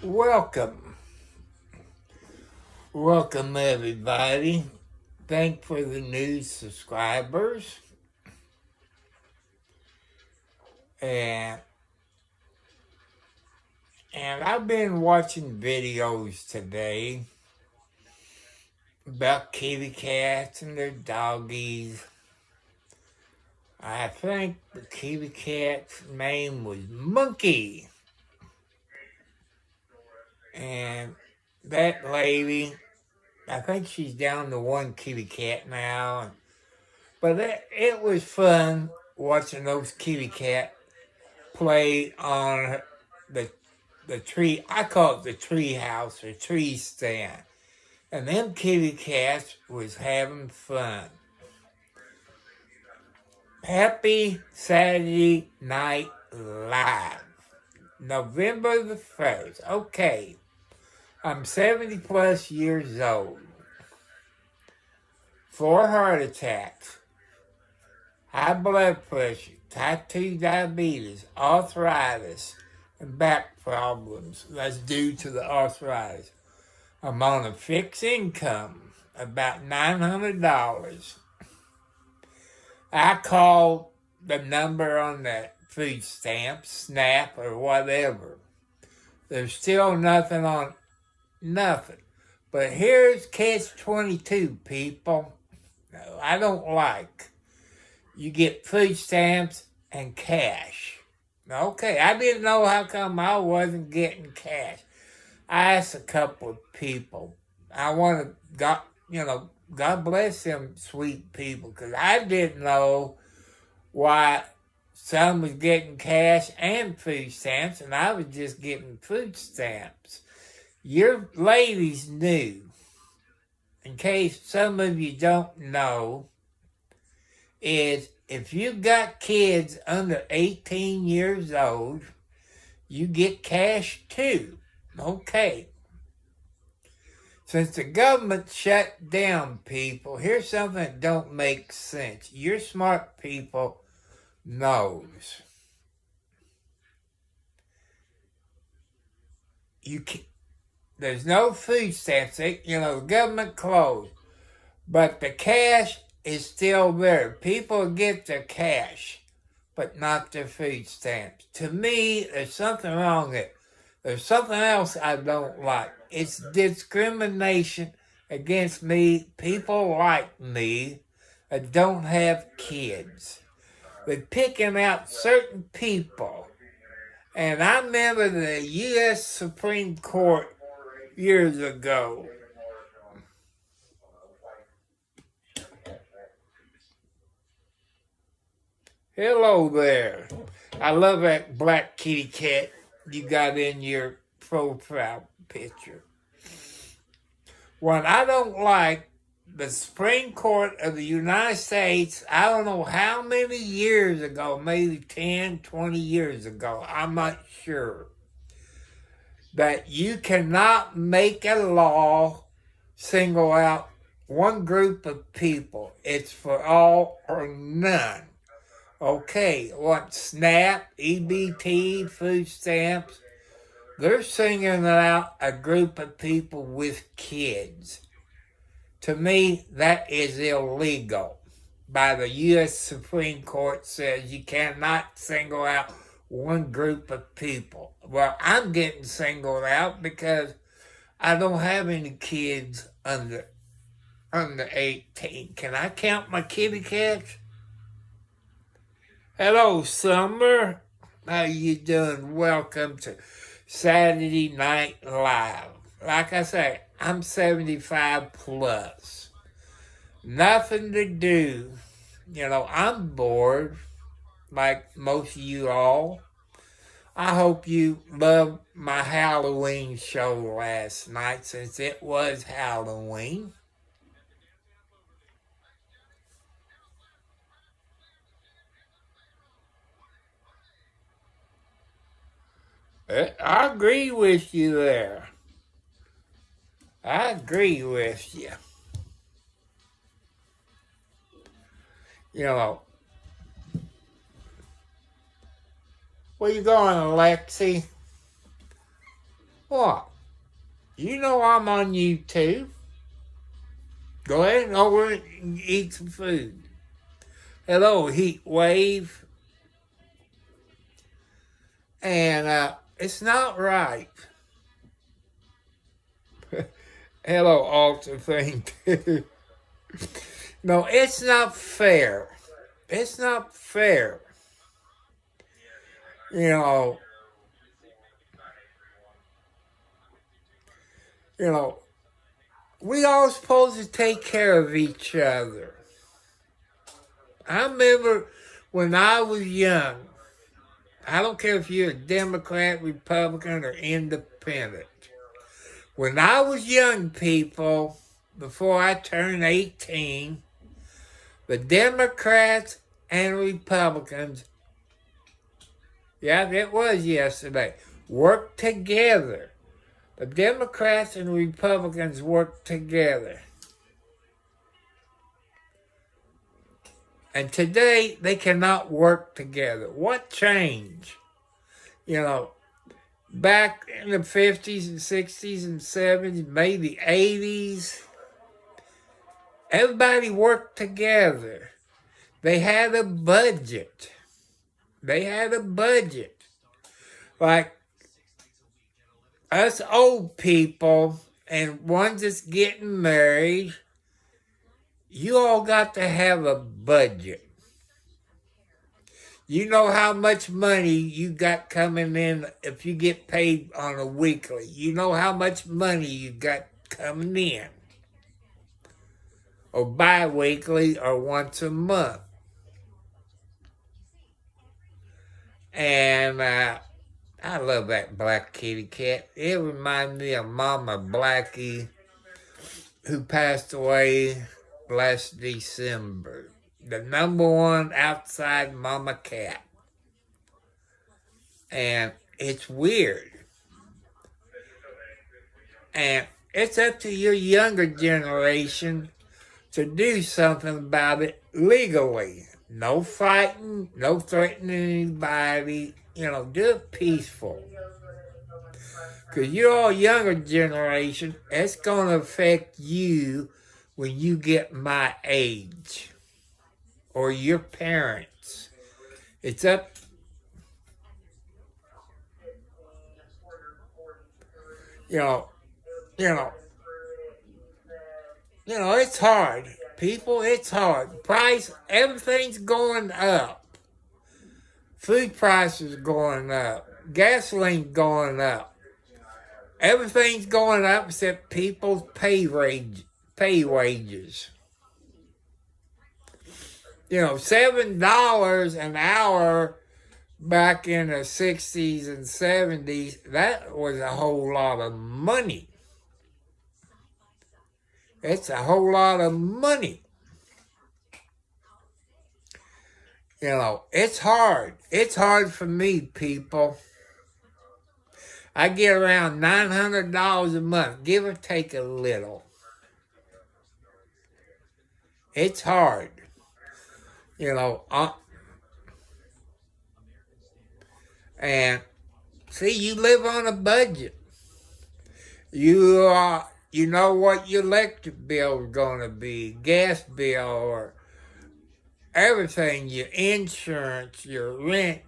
Welcome. Welcome, everybody. Thank for the new subscribers. And I've been watching videos today about kitty cats and their doggies. I think the kitty cat's name was Monkey. And that lady, I think she's down to one kitty cat now. But it was fun watching those kitty cats play on the tree. I call it the tree house or tree stand. And them kitty cats was having fun. Happy Saturday Night Live. November the 1st. Okay. I'm 70 plus years old. 4 heart attacks. High blood pressure. Type 2 diabetes. Arthritis. And back problems. That's due to the arthritis. I'm on a fixed income. About $900. I called the number on the food stamp, SNAP, or whatever. There's still nothing on nothing. But here's catch-22, people. I don't like. You get food stamps and cash. Okay, I didn't know how come I wasn't getting cash. I asked a couple of people. I want to, God bless them sweet people, because I didn't know why some was getting cash and food stamps, and I was just getting food stamps. Your ladies knew. In case some of you don't know, is if you got kids under 18 years old, you get cash too. Okay. Since the government shut down people, here's something that don't make sense. Your smart people knows. There's no food stamps. The government closed. But the cash is still there. People get their cash, but not their food stamps. To me, there's something wrong with it. There's something else I don't like. It's discrimination against me, people like me, that don't have kids. They're picking out certain people. And I remember the U.S. Supreme Court years ago. Hello there. I love that black kitty cat you got in your profile picture. What I don't like, the Supreme Court of the United States, I don't know how many years ago, maybe 10, 20 years ago, I'm not sure, that you cannot make a law single out one group of people. It's for all or none. Okay, what SNAP, EBT, food stamps, they're singling out a group of people with kids. To me, that is illegal. By the U.S. Supreme Court says you cannot single out one group of people. Well, I'm getting singled out because I don't have any kids under 18. Can I count my kitty cats? Hello, Summer. How you doing? Welcome to Saturday Night Live. Like I say, I'm 75 plus. Nothing to do. I'm bored, like most of you all. I hope you loved my Halloween show last night, since it was Halloween. I agree with you there. I agree with you. Where you going, Alexi? What? You know I'm on YouTube. Go ahead and over and eat some food. Hello, heat wave. And it's not right. Hello, altar thing too. No, it's not fair. It's not fair. You know, you know, we all supposed to take care of each other. I remember when I was young, I don't care if you're a Democrat, Republican, or Independent. When I was young, people, before I turned 18, the Democrats and Republicans, yeah, it was yesterday, worked together. The Democrats and Republicans worked together. And today, they cannot work together. What changed? You know, back in the 50s and 60s and 70s, maybe the 80s, everybody worked together. They had a budget. Like us old people and ones that's getting married, you all got to have a budget. You know how much money you got coming in if you get paid on a weekly. You know how much money you got coming in. Or bi-weekly or once a month. And I love that black kitty cat. It reminds me of Mama Blackie, who passed away last December. The number one outside mama cat. And it's weird. And it's up to your younger generation to do something about it legally. No fighting, no threatening anybody. You know, do it peaceful. Because you're all younger generation, it's going to affect you when you get my age. Or your parents. It's up. You know, it's hard. People, it's hard. Everything's going up. Food prices going up. Gasoline going up. Everything's going up except people's pay wages. You know, $7 an hour back in the 60s and 70s, that was a whole lot of money. It's a whole lot of money. You know, it's hard. It's hard for me, people. I get around $900 a month, give or take a little. It's hard. You know, and see, you live on a budget. You know what your electric bill is going to be, gas bill, or everything, your insurance, your rent,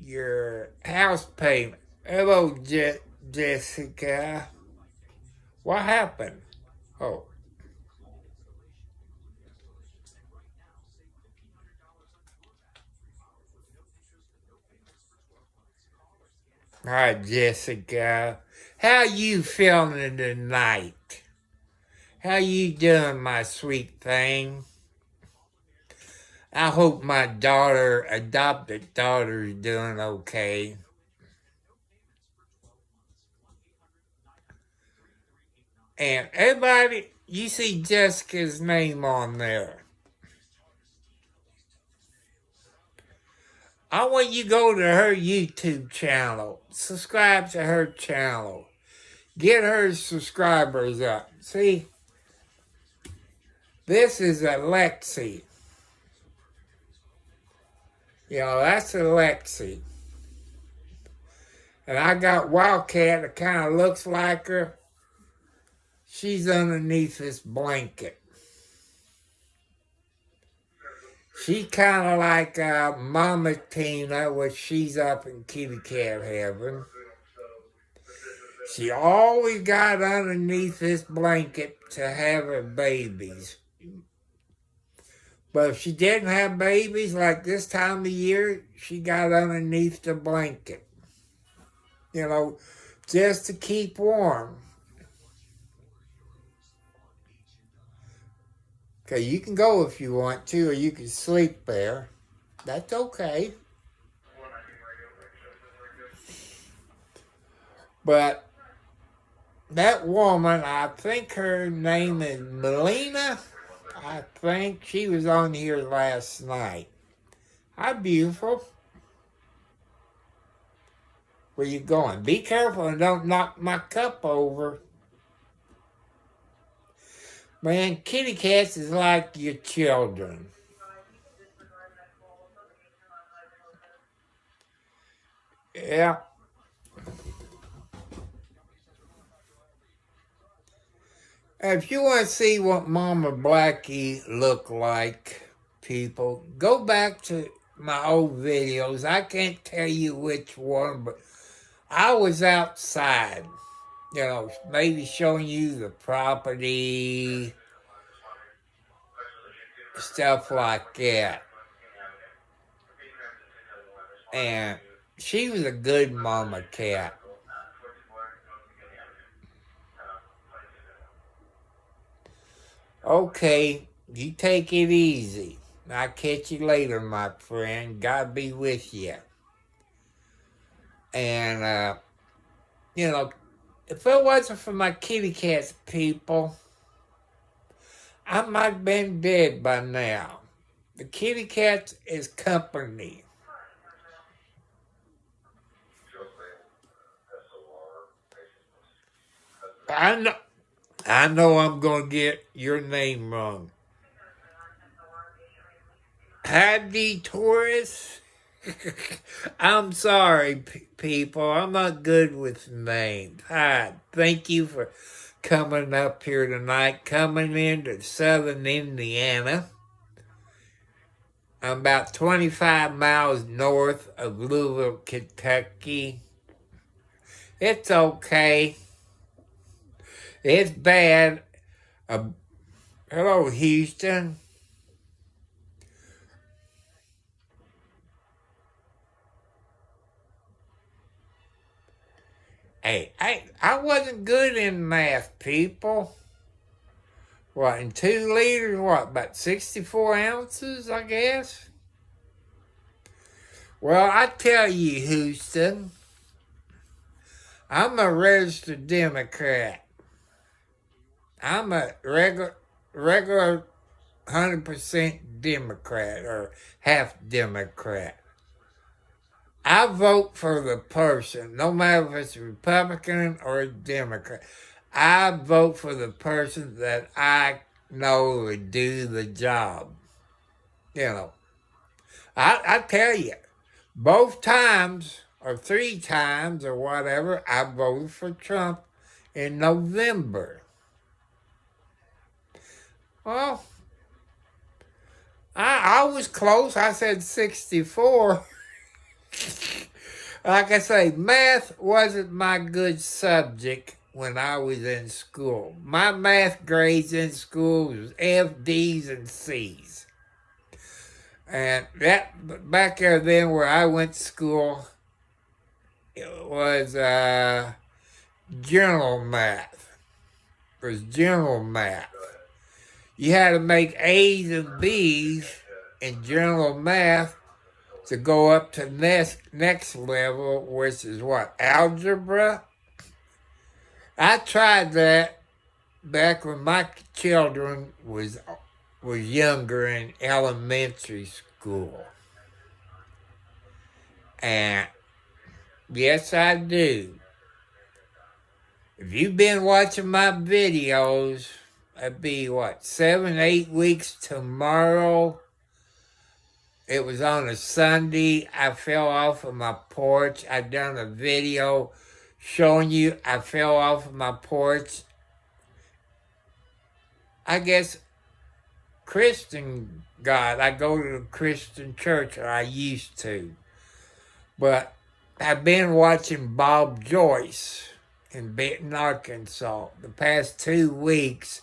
your house payment. Hello, Jessica. What happened? Oh. Hi, Jessica. How you feeling tonight? How you doing, my sweet thing? I hope my adopted daughter, is doing okay. And everybody, you see Jessica's name on there. I want you to go to her YouTube channel. Subscribe to her channel. Get her subscribers up. See? This is Alexi. You know, that's Alexi. And I got Wildcat that kind of looks like her. She's underneath this blanket. She kind of like Mama Tina, which she's up in kitty cat heaven. She always got underneath this blanket to have her babies. But if she didn't have babies, like this time of year, she got underneath the blanket. You know, just to keep warm. Okay, you can go if you want to, or you can sleep there. That's okay. But that woman, I think her name is Melina. I think she was on here last night. Hi, beautiful. Where you going? Be careful and don't knock my cup over. Man, kitty cats is like your children. Yeah. If you want to see what Mama Blackie looked like, people, go back to my old videos. I can't tell you which one, but I was outside, you know, maybe showing you the property, stuff like that. And she was a good mama cat. Okay, you take it easy. I'll catch you later, my friend. God be with you. And, you know, if it wasn't for my kitty cats, people, I might have been dead by now. The kitty cats is company. I know I'm going to get your name wrong. Heidi Torres? I'm sorry, people. I'm not good with names. Hi, thank you for coming up here tonight, coming into southern Indiana. I'm about 25 miles north of Louisville, Kentucky. It's okay. It's bad. Hello, Houston. Hey, I wasn't good in math, people. What, in 2 liters, what, about 64 ounces, I guess? Well, I tell you, Houston, I'm a registered Democrat. I'm a regular 100% Democrat or half Democrat. I vote for the person, no matter if it's a Republican or a Democrat. I vote for the person that I know would do the job. You know, I tell you, both times or 3 times or whatever, I voted for Trump in November. Well, I was close. I said 64. Like I say, math wasn't my good subject when I was in school. My math grades in school was F, D's, and C's. And that back there then where I went to school, it was general math. It was general math. You had to make A's and B's in general math to go up to next level, which is what, algebra? I tried that back when my children was younger in elementary school. And yes, I do. If you've been watching my videos, it'd be what, 7, 8 weeks tomorrow. It was on a Sunday. I fell off of my porch. I done a video showing you I fell off of my porch. I guess Christian God. I go to the Christian church, or I used to. But I've been watching Bob Joyce in Benton, Arkansas. The past 2 weeks,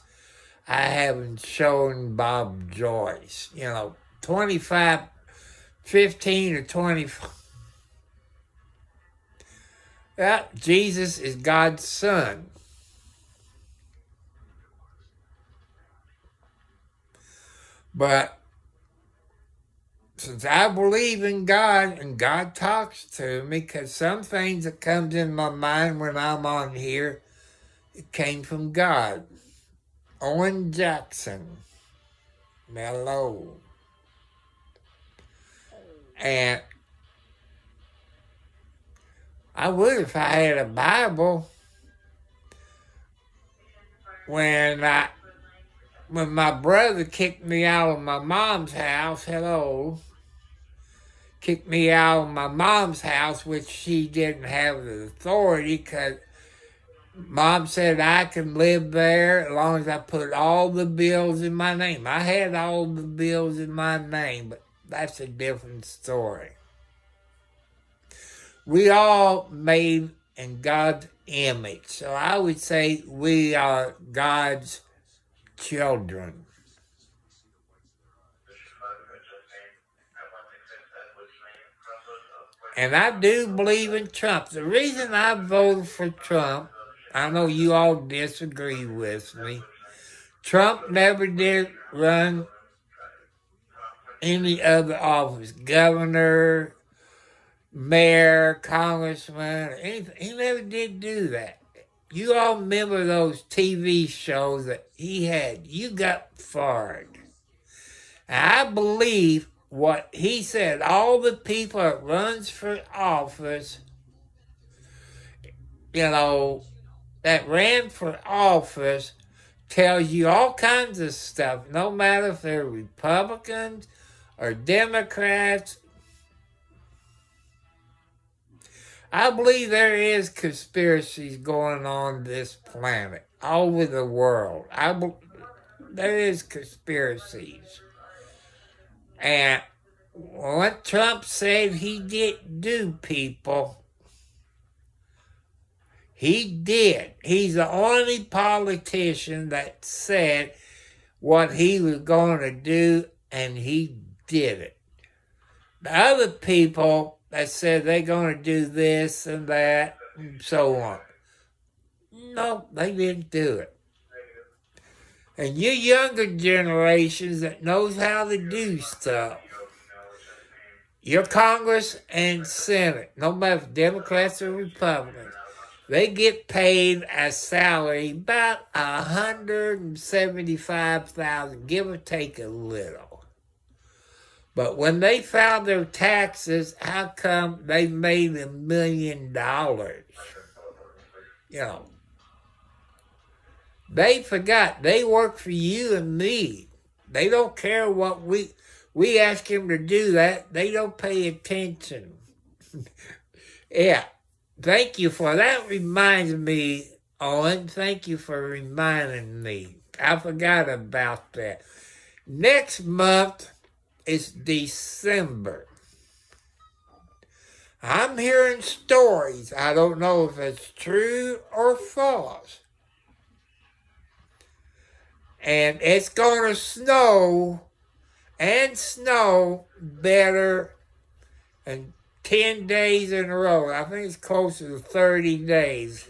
I haven't shown Bob Joyce. 15 or 25. Well, Jesus is God's son. But since I believe in God and God talks to me, because some things that comes in my mind when I'm on here, it came from God. Owen Jackson. Mellow. And I would if I had a Bible. When my brother kicked me out of my mom's house, kicked me out of my mom's house, which she didn't have the authority, because Mom said I can live there as long as I put all the bills in my name. I had all the bills in my name, but that's a different story. We all made in God's image, so I would say we are God's children. And I do believe in Trump. The reason I voted for Trump, I know you all disagree with me. Trump never did run any other office, governor, mayor, congressman, anything. He never did do that. You all remember those TV shows that he had. You got fired. And I believe what he said. All the people that runs for office, that ran for office, tells you all kinds of stuff, no matter if they're Republicans or Democrats. I believe there is conspiracies going on this planet, all over the world. There is conspiracies. And what Trump said he didn't do, people, he did. He's the only politician that said what he was going to do, and he did it. The other people that said they're going to do this and that and so on, no, they didn't do it. And you younger generations that knows how to do stuff, your Congress and Senate, no matter if Democrats or Republicans, they get paid a salary about $175,000, give or take a little. But when they filed their taxes, how come they made $1 million? They forgot. They work for you and me. They don't care what we ask them to do that. They don't pay attention. Yeah. Thank you for that. Reminds me, Owen. Thank you for reminding me. I forgot about that. Next month is December. I'm hearing stories. I don't know if it's true or false. And it's going to snow and snow better than 10 days in a row. I think it's closer to 30 days.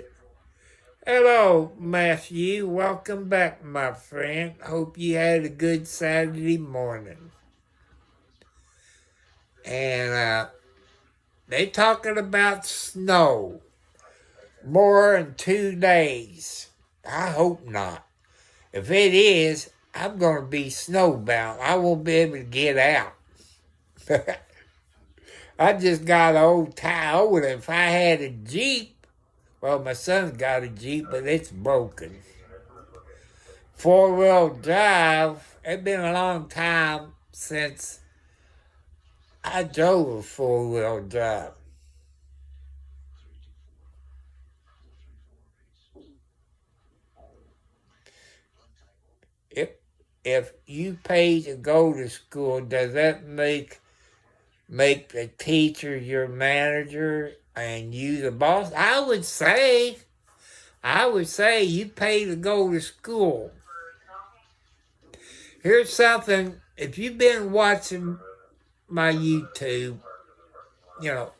Hello, Matthew. Welcome back, my friend. Hope you had a good Saturday morning. And they talking about snow. More than 2 days. I hope not. If it is, I'm going to be snowbound. I won't be able to get out. I just got an old Toyota. If I had a Jeep, well, my son's got a Jeep, but it's broken. 4-wheel drive, it's been a long time since I drove a four-wheel drive. If if you pay to go to school, does that make the teacher your manager and you the boss? I would say you pay to go to school. Here's something, if you've been watching my YouTube, you know,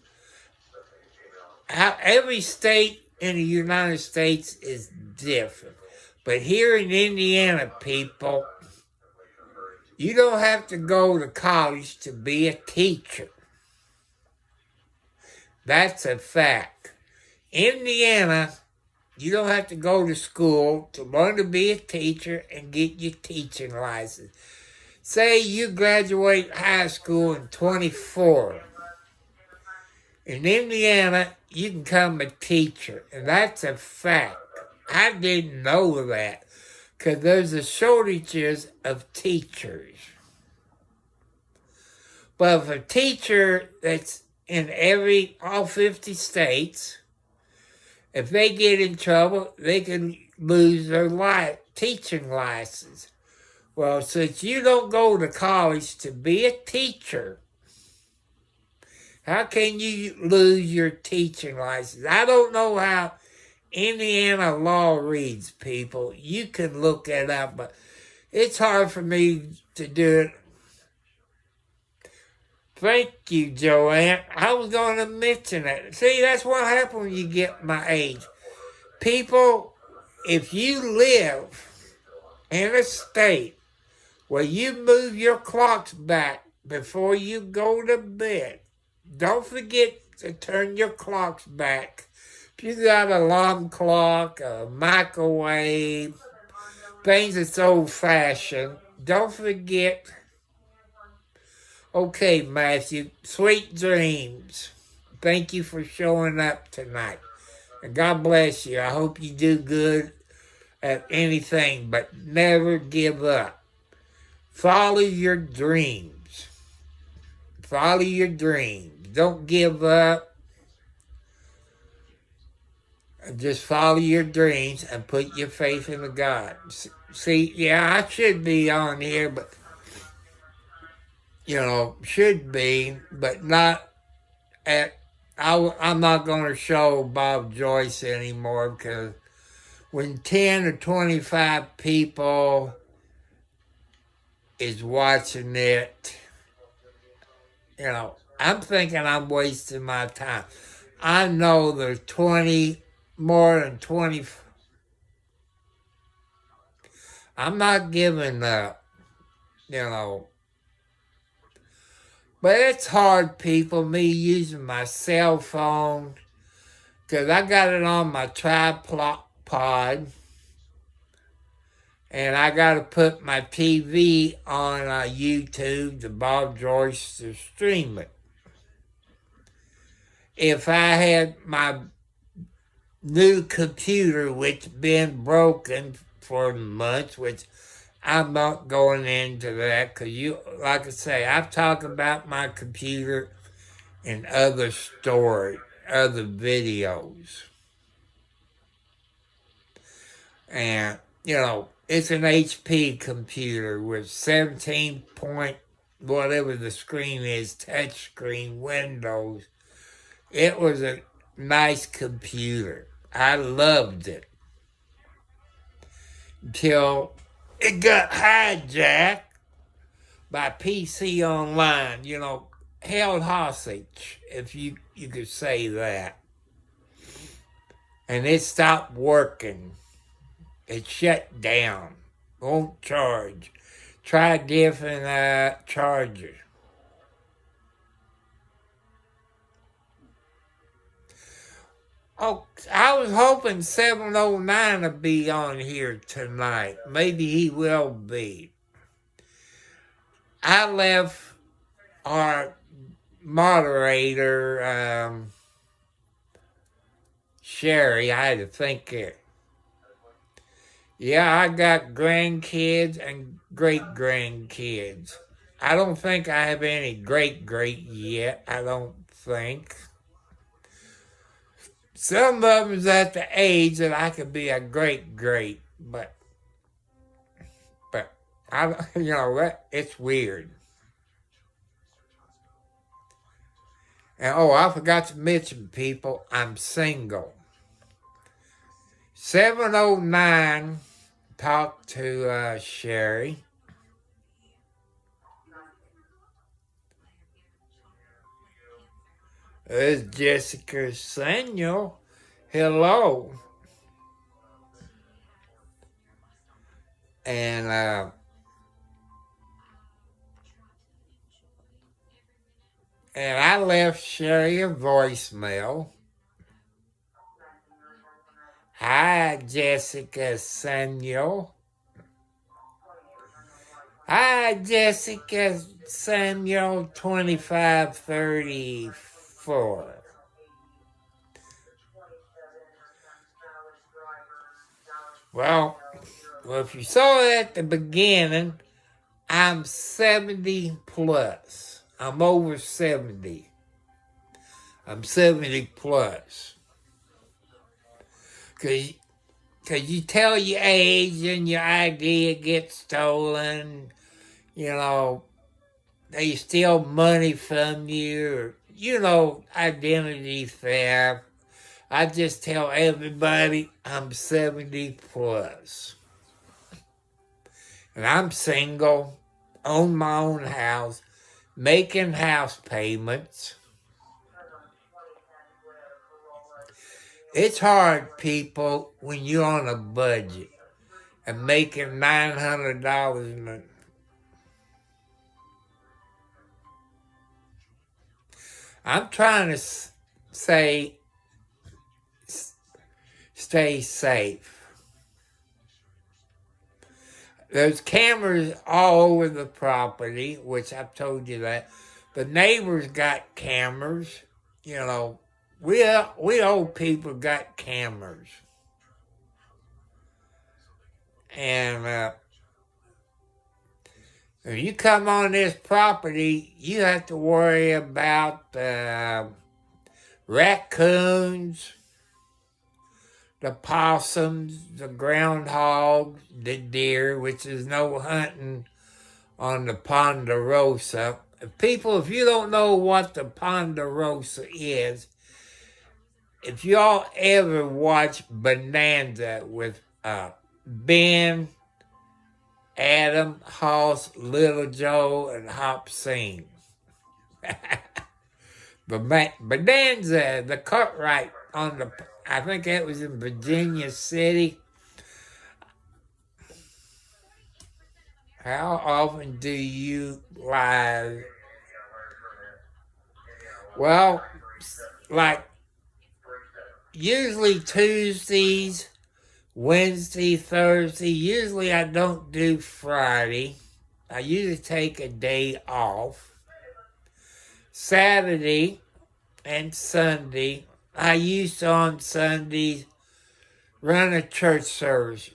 how every state in the United States is different. But here in Indiana, people, you don't have to go to college to be a teacher. That's a fact. Indiana, you don't have to go to school to learn to be a teacher and get your teaching license. Say you graduate high school in 24. In Indiana, you can become a teacher, and that's a fact. I didn't know that because there's a shortages of teachers. But if a teacher that's in all 50 states, if they get in trouble, they can lose their teaching license. Well, since you don't go to college to be a teacher, how can you lose your teaching license? I don't know how Indiana law reads, people. You can look it up, but it's hard for me to do it. Thank you, Joanne. I was going to mention it. See, that's what happens when you get my age. People, if you live in a state where you move your clocks back before you go to bed, don't forget to turn your clocks back. If you got an alarm clock, a microwave, things that's old-fashioned, don't forget. Okay, Matthew, sweet dreams. Thank you for showing up tonight. And God bless you. I hope you do good at anything, but never give up. Follow your dreams. Follow your dreams. Don't give up. Just follow your dreams and put your faith in the God. See, yeah, I should be on here, but should be, but not I'm not going to show Bob Joyce anymore because when 10 or 25 people is watching it, I'm thinking I'm wasting my time. I know there's more than 20. I'm not giving up, But it's hard, people, me using my cell phone, because I got it on my tripod, and I got to put my TV on YouTube, the Bob Joyce, to stream it. If I had my new computer, which been broken for months, which I'm not going into that because like I say, I've talked about my computer in other videos. And, it's an HP computer with 17 point, whatever the screen is, touch screen, Windows. It was a nice computer. I loved it. Until it got hijacked by PC Online, held hostage, if you could say that. And it stopped working. It shut down. Won't charge. Try different chargers. Oh, I was hoping 709 would be on here tonight. Maybe he will be. I left our moderator, Sherry. I had to think it. Yeah, I got grandkids and great-grandkids. I don't think I have any great yet. I don't think. Some of them's at the age that I could be a great, but I, it's weird. And I forgot to mention, people, I'm single. 709, talk to Sherry. There's Jessica Samuel. Hello. And I left Sherry a voicemail. Hi, Jessica Samuel. Hi, Jessica Samuel 2534. Well, if you saw it at the beginning, I'm 70 plus. I'm over 70. I'm 70 plus. Because you tell your age and your ID gets stolen. They steal money from you. Or, identity theft. I just tell everybody I'm 70 plus. And I'm single, own my own house, making house payments. It's hard, people, when you're on a budget and making $900 a month. I'm trying to stay safe. There's cameras all over the property, which I've told you that. The neighbors got cameras. We old people got cameras. And if you come on this property, you have to worry about raccoons, the possums, the groundhogs, the deer, which is no hunting on the Ponderosa. People, if you don't know what the Ponderosa is, if y'all ever watch Bonanza with Ben, Adam, Hoss, Little Joe, and Hop Sing. Bonanza, the Cartwright I think that was in Virginia City. How often do you live? Well, like usually Tuesdays, Wednesday, Thursday. Usually I don't do Friday. I usually take a day off. Saturday and Sunday. I used to on Sundays run a church service,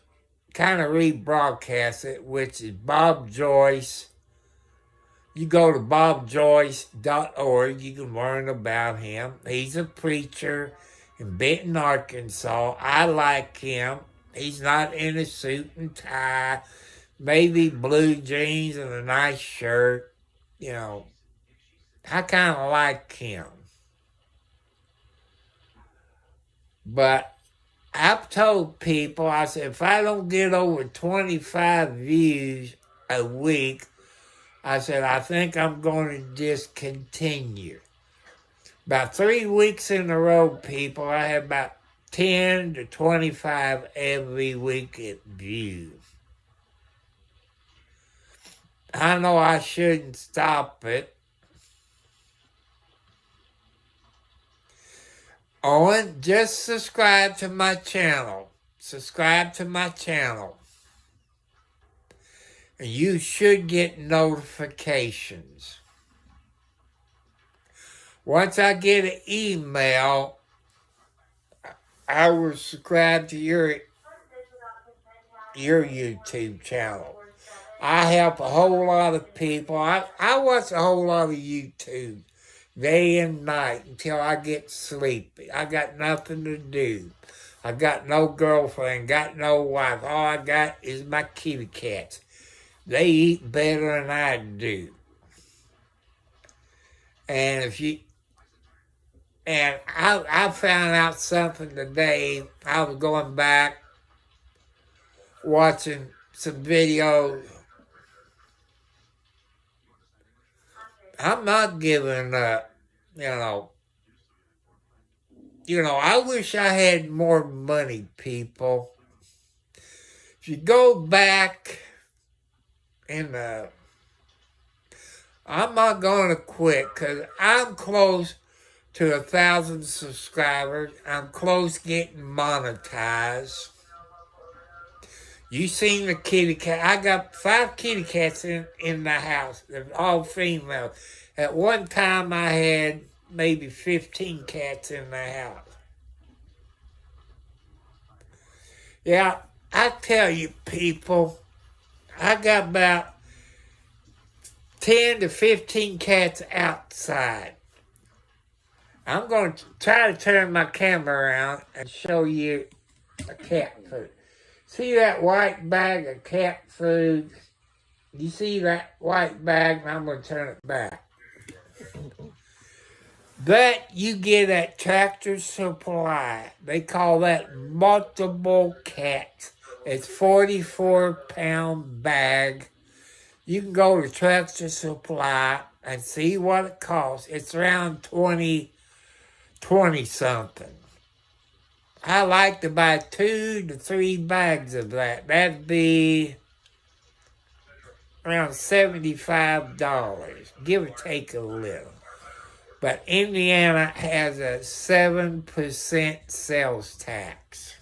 kind of rebroadcast it, which is Bob Joyce. You go to bobjoyce.org, you can learn about him. He's a preacher in Benton, Arkansas. I like him. He's not in a suit and tie, maybe blue jeans and a nice shirt. I kind of like him. But I've told people, I said, if I don't get over 25 views a week, I said, I think I'm going to discontinue. About 3 weeks in a row, people, I have about 10 to 25 every week at views. I know I shouldn't stop it. Owen, just subscribe to my channel. Subscribe to my channel. And you should get notifications. Once I get an email, I will subscribe to your YouTube channel. I help a whole lot of people. I watch a whole lot of YouTube day and night until I get sleepy. I got nothing to do. I got no girlfriend, got no wife. All I got is my kitty cats. They eat better than I do. And if you and I found out something today. I was going back watching some videos. I'm not giving up, you know. I wish I had more money, people. If you go back in the, I'm not going to quit because I'm close to 1,000 subscribers. I'm close getting monetized. You seen the kitty cat. I got 5 kitty cats in the house. They're all female. At one time I had maybe 15 cats in the house. Yeah, I tell you people, I got about 10 to 15 cats outside. I'm going to try to turn my camera around and show you a cat food. See that white bag of cat food? You see that white bag? I'm going to turn it back. That you get at Tractor Supply. They call that multiple cats. It's 44-pound bag. You can go to Tractor Supply and see what it costs. It's around 20 something. I like to buy 2 to 3 bags of that. That'd be around $75, give or take a little. But Indiana has a 7% sales tax.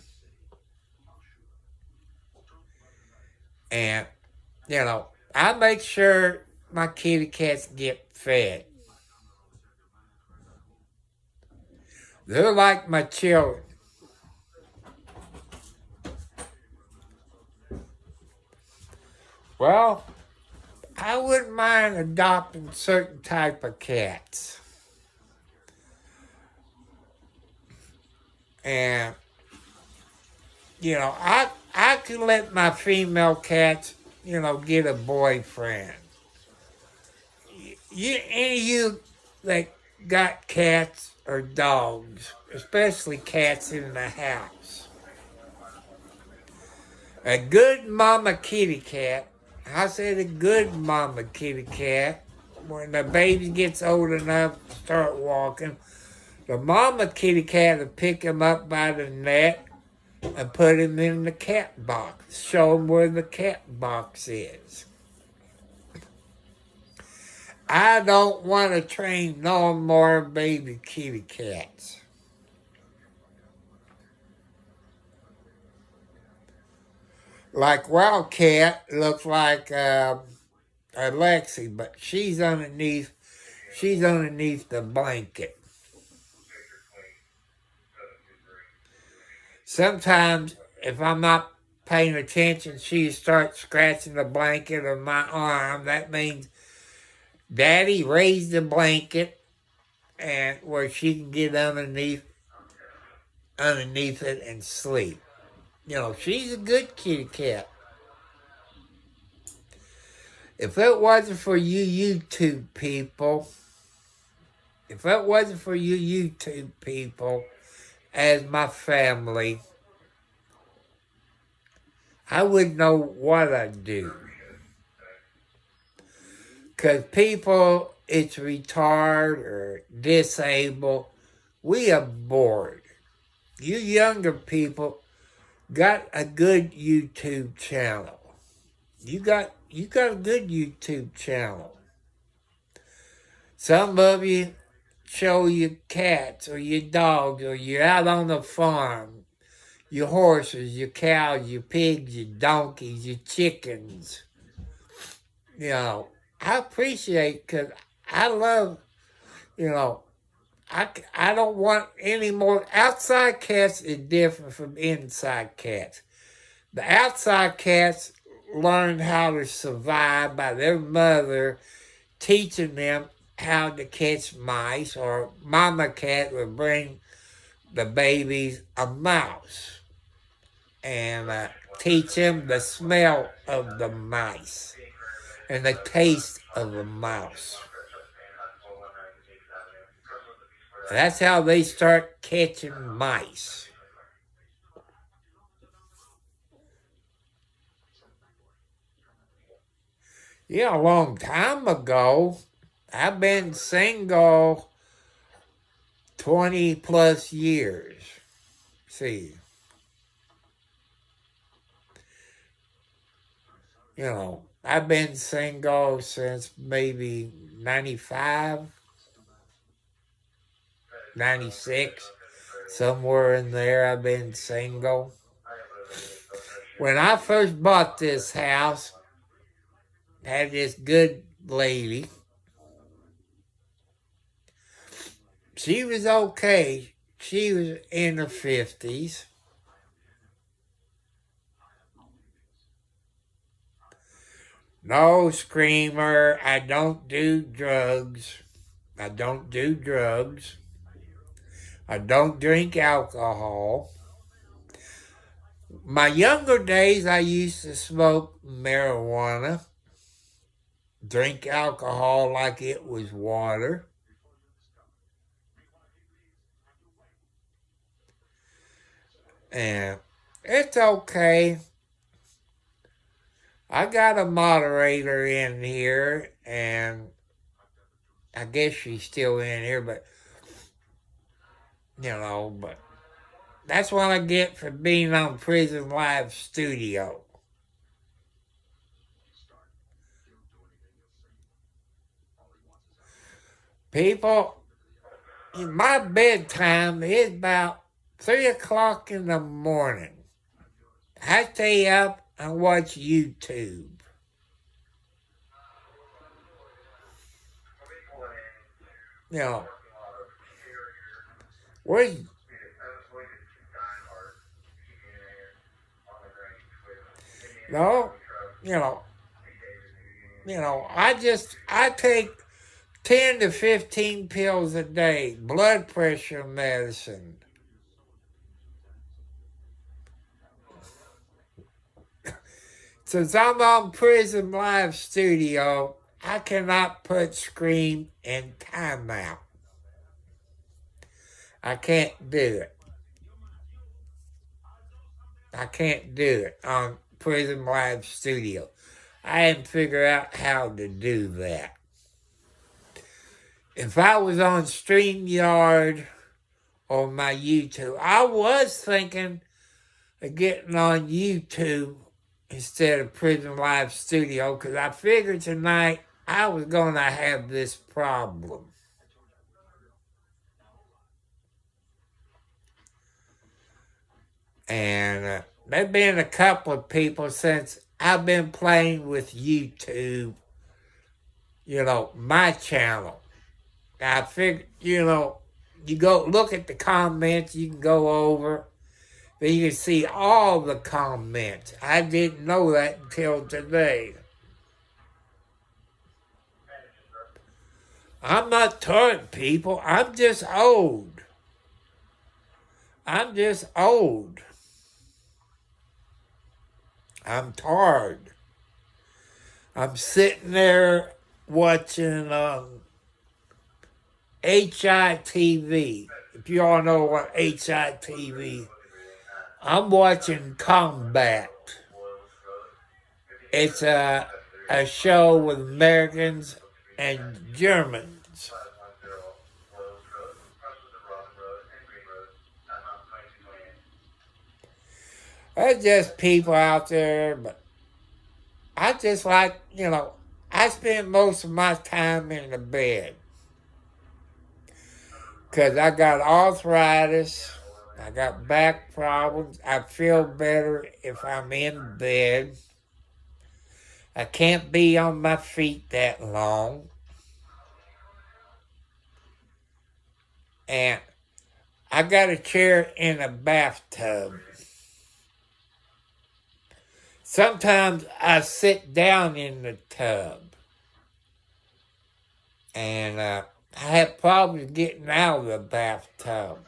And, I make sure my kitty cats get fed. They're like my children. Well, I wouldn't mind adopting certain type of cats. And, I can let my female cats, get a boyfriend. Any of you that got cats or dogs, especially cats in the house, a good mama kitty cat, I said a good mama kitty cat, when the baby gets old enough to start walking, the mama kitty cat will pick him up by the neck and put him in the cat box, show him where the cat box is. I don't want to train no more baby kitty cats. Like Wildcat looks like Alexi, but she's underneath the blanket. Sometimes, if I'm not paying attention, she starts scratching the blanket of my arm. That means Daddy raised the blanket and where she can get underneath it and sleep. She's a good kitty cat. If it wasn't for you YouTube people, as my family, I wouldn't know what I'd do. Because people, it's retarded or disabled, we are bored. You younger people got a good YouTube channel. You got a good YouTube channel. Some of you show your cats or your dogs or you're out on the farm, your horses, your cows, your pigs, your donkeys, your chickens. I appreciate because I love, I don't want any more. Outside cats is different from inside cats. The outside cats learned how to survive by their mother teaching them how to catch mice, or mama cat would bring the babies a mouse and teach them the smell of the mice and the taste of the mouse. That's how they start catching mice. Yeah, a long time ago. I've been single 20 plus years. See, I've been single since maybe 95, 96, somewhere in there I've been single. When I first bought this house, I had this good lady. She was okay. She was in her 50s. No screamer. I don't do drugs. I don't drink alcohol. My younger days, I used to smoke marijuana, drink alcohol like it was water. And it's okay. I got a moderator in here, and I guess she's still in here, but that's what I get for being on Prison Live Studio. People, my bedtime is about 3 o'clock in the morning. I stay up and watch YouTube. Where's No, I take 10 to 15 pills a day, blood pressure medicine. Since I'm on Prison Live Studio, I cannot put Scream in timeout. I can't do it. I can't do it on Prison Live Studio. I hadn't figured out how to do that. If I was on StreamYard or my YouTube, I was thinking of getting on YouTube instead of Prison Live Studio, because I figured tonight I was going to have this problem. And there've been a couple of people since I've been playing with YouTube, my channel. I figured, you go look at the comments, you can go over, then you can see all the comments. I didn't know that until today. I'm not tired, people. I'm just old. I'm tired. I'm sitting there watching HITV. If you all know what HITV, I'm watching Combat. It's a show with Americans and Germans. There's just people out there, but I just like, I spend most of my time in the bed. Because I got arthritis, I got back problems, I feel better if I'm in bed. I can't be on my feet that long. And I got a chair in a bathtub. sometimes I sit down in the tub, and I have problems getting out of the bathtub.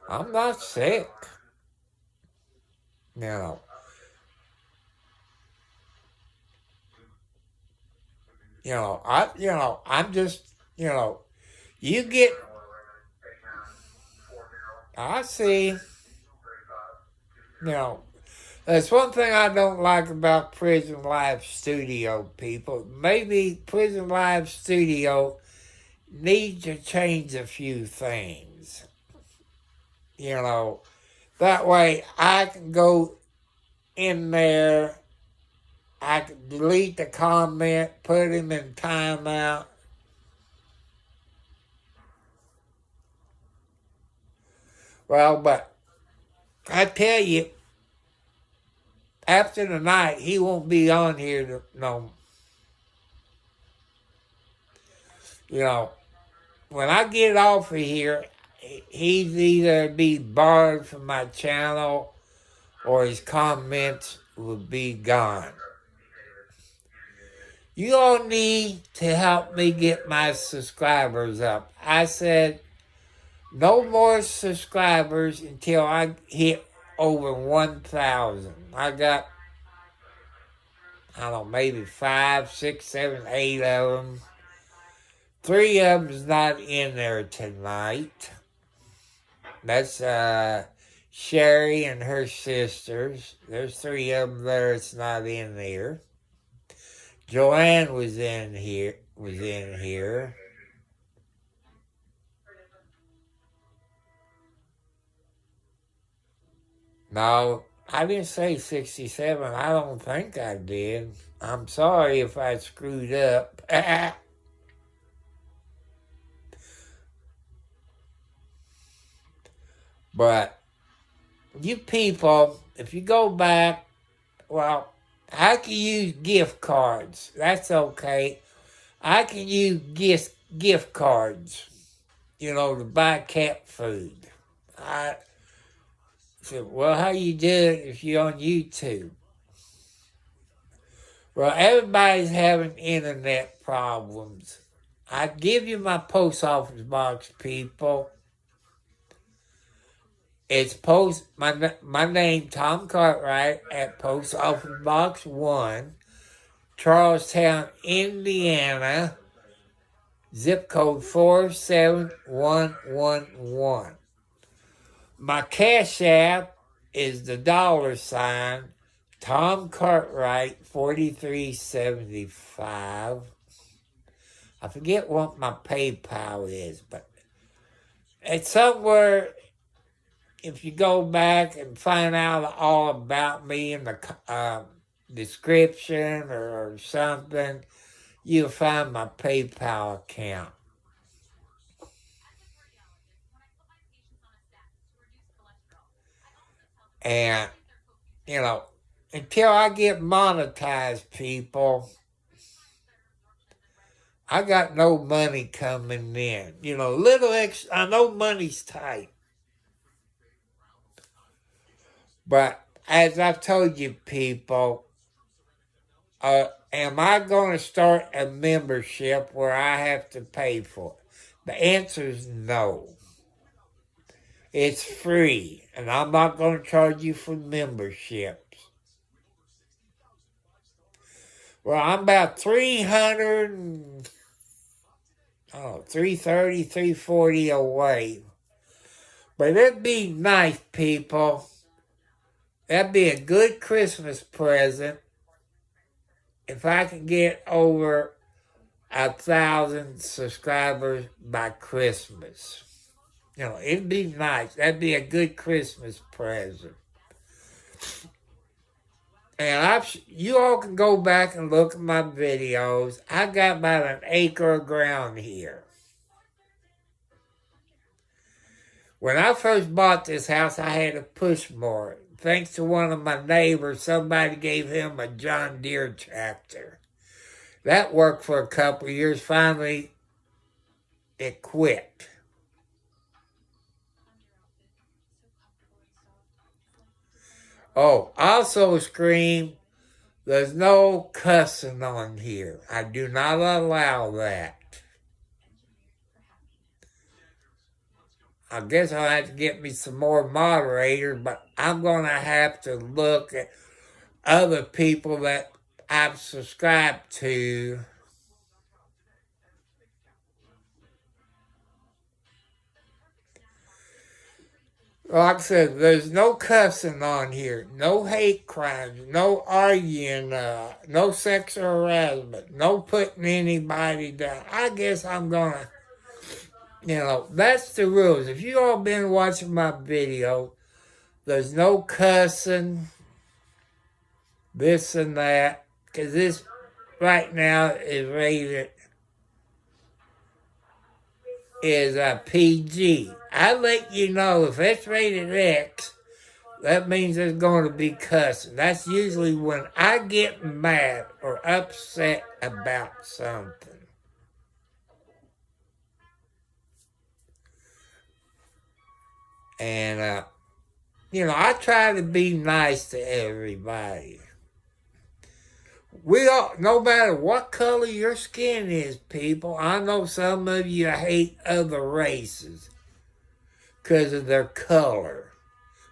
I'm not sick. You know, I'm just, you know, you get, I see, that's one thing I don't like about Prison Live Studio, people. Maybe Prison Live Studio needs to change a few things. That way I can go in there, I can delete the comment, put him in timeout. Well, but I tell you, after tonight, he won't be on here no. When I get off of here, he's either be barred from my channel or his comments will be gone. You all need to help me get my subscribers up. I said no more subscribers until I hit over 1,000. I got, I don't know, maybe 5, 6, 7, 8 of them. 3 of them's not in there tonight. That's Sherry and her sisters. There's 3 of them there. It's not in there. Joanne was in here. No, I didn't say 67. I don't think I did. I'm sorry if I screwed up. But you people, if you go back, well, I can use gift cards. That's okay. I can use gift cards, to buy cat food. I said, well, how you do it if you're on YouTube? Well, everybody's having internet problems. I give you my post office box, people. It's my name, Tom Cartwright, at Post Office Box 1, Charlestown, Indiana, zip code 47111. My Cash App is the $, Tom Cartwright, 4375. I forget what my PayPal is, but it's somewhere. If you go back and find out all about me in the description or something, you'll find my PayPal account. And, until I get monetized, people, I got no money coming in. Little extra, I know money's tight. But as I've told you, people, am I going to start a membership where I have to pay for it? The answer is no. It's free, and I'm not going to charge you for memberships. Well, I'm about 330, 340 away. But it'd be nice, people. That'd be a good Christmas present if I could get over 1,000 subscribers by Christmas. It'd be nice. That'd be a good Christmas present. And you all can go back and look at my videos. I got about an acre of ground here. When I first bought this house, I had a push mower. Thanks to one of my neighbors, somebody gave him a John Deere tractor. That worked for a couple of years. Finally, it quit. Oh, also scream, there's no cussing on here. I do not allow that. I guess I'll have to get me some more moderators, but I'm going to have to look at other people that I've subscribed to. Like I said, there's no cussing on here, no hate crimes, no arguing, no sexual harassment, no putting anybody down. I guess I'm gonna, that's the rules. If you all been watching my video, there's no cussing, this and that, because this right now is rated is a PG. I let you know if it's rated X, that means there's going to be cussing. That's usually when I get mad or upset about something. And, I try to be nice to everybody. We all, no matter what color your skin is, people, I know some of you hate other races because of their color.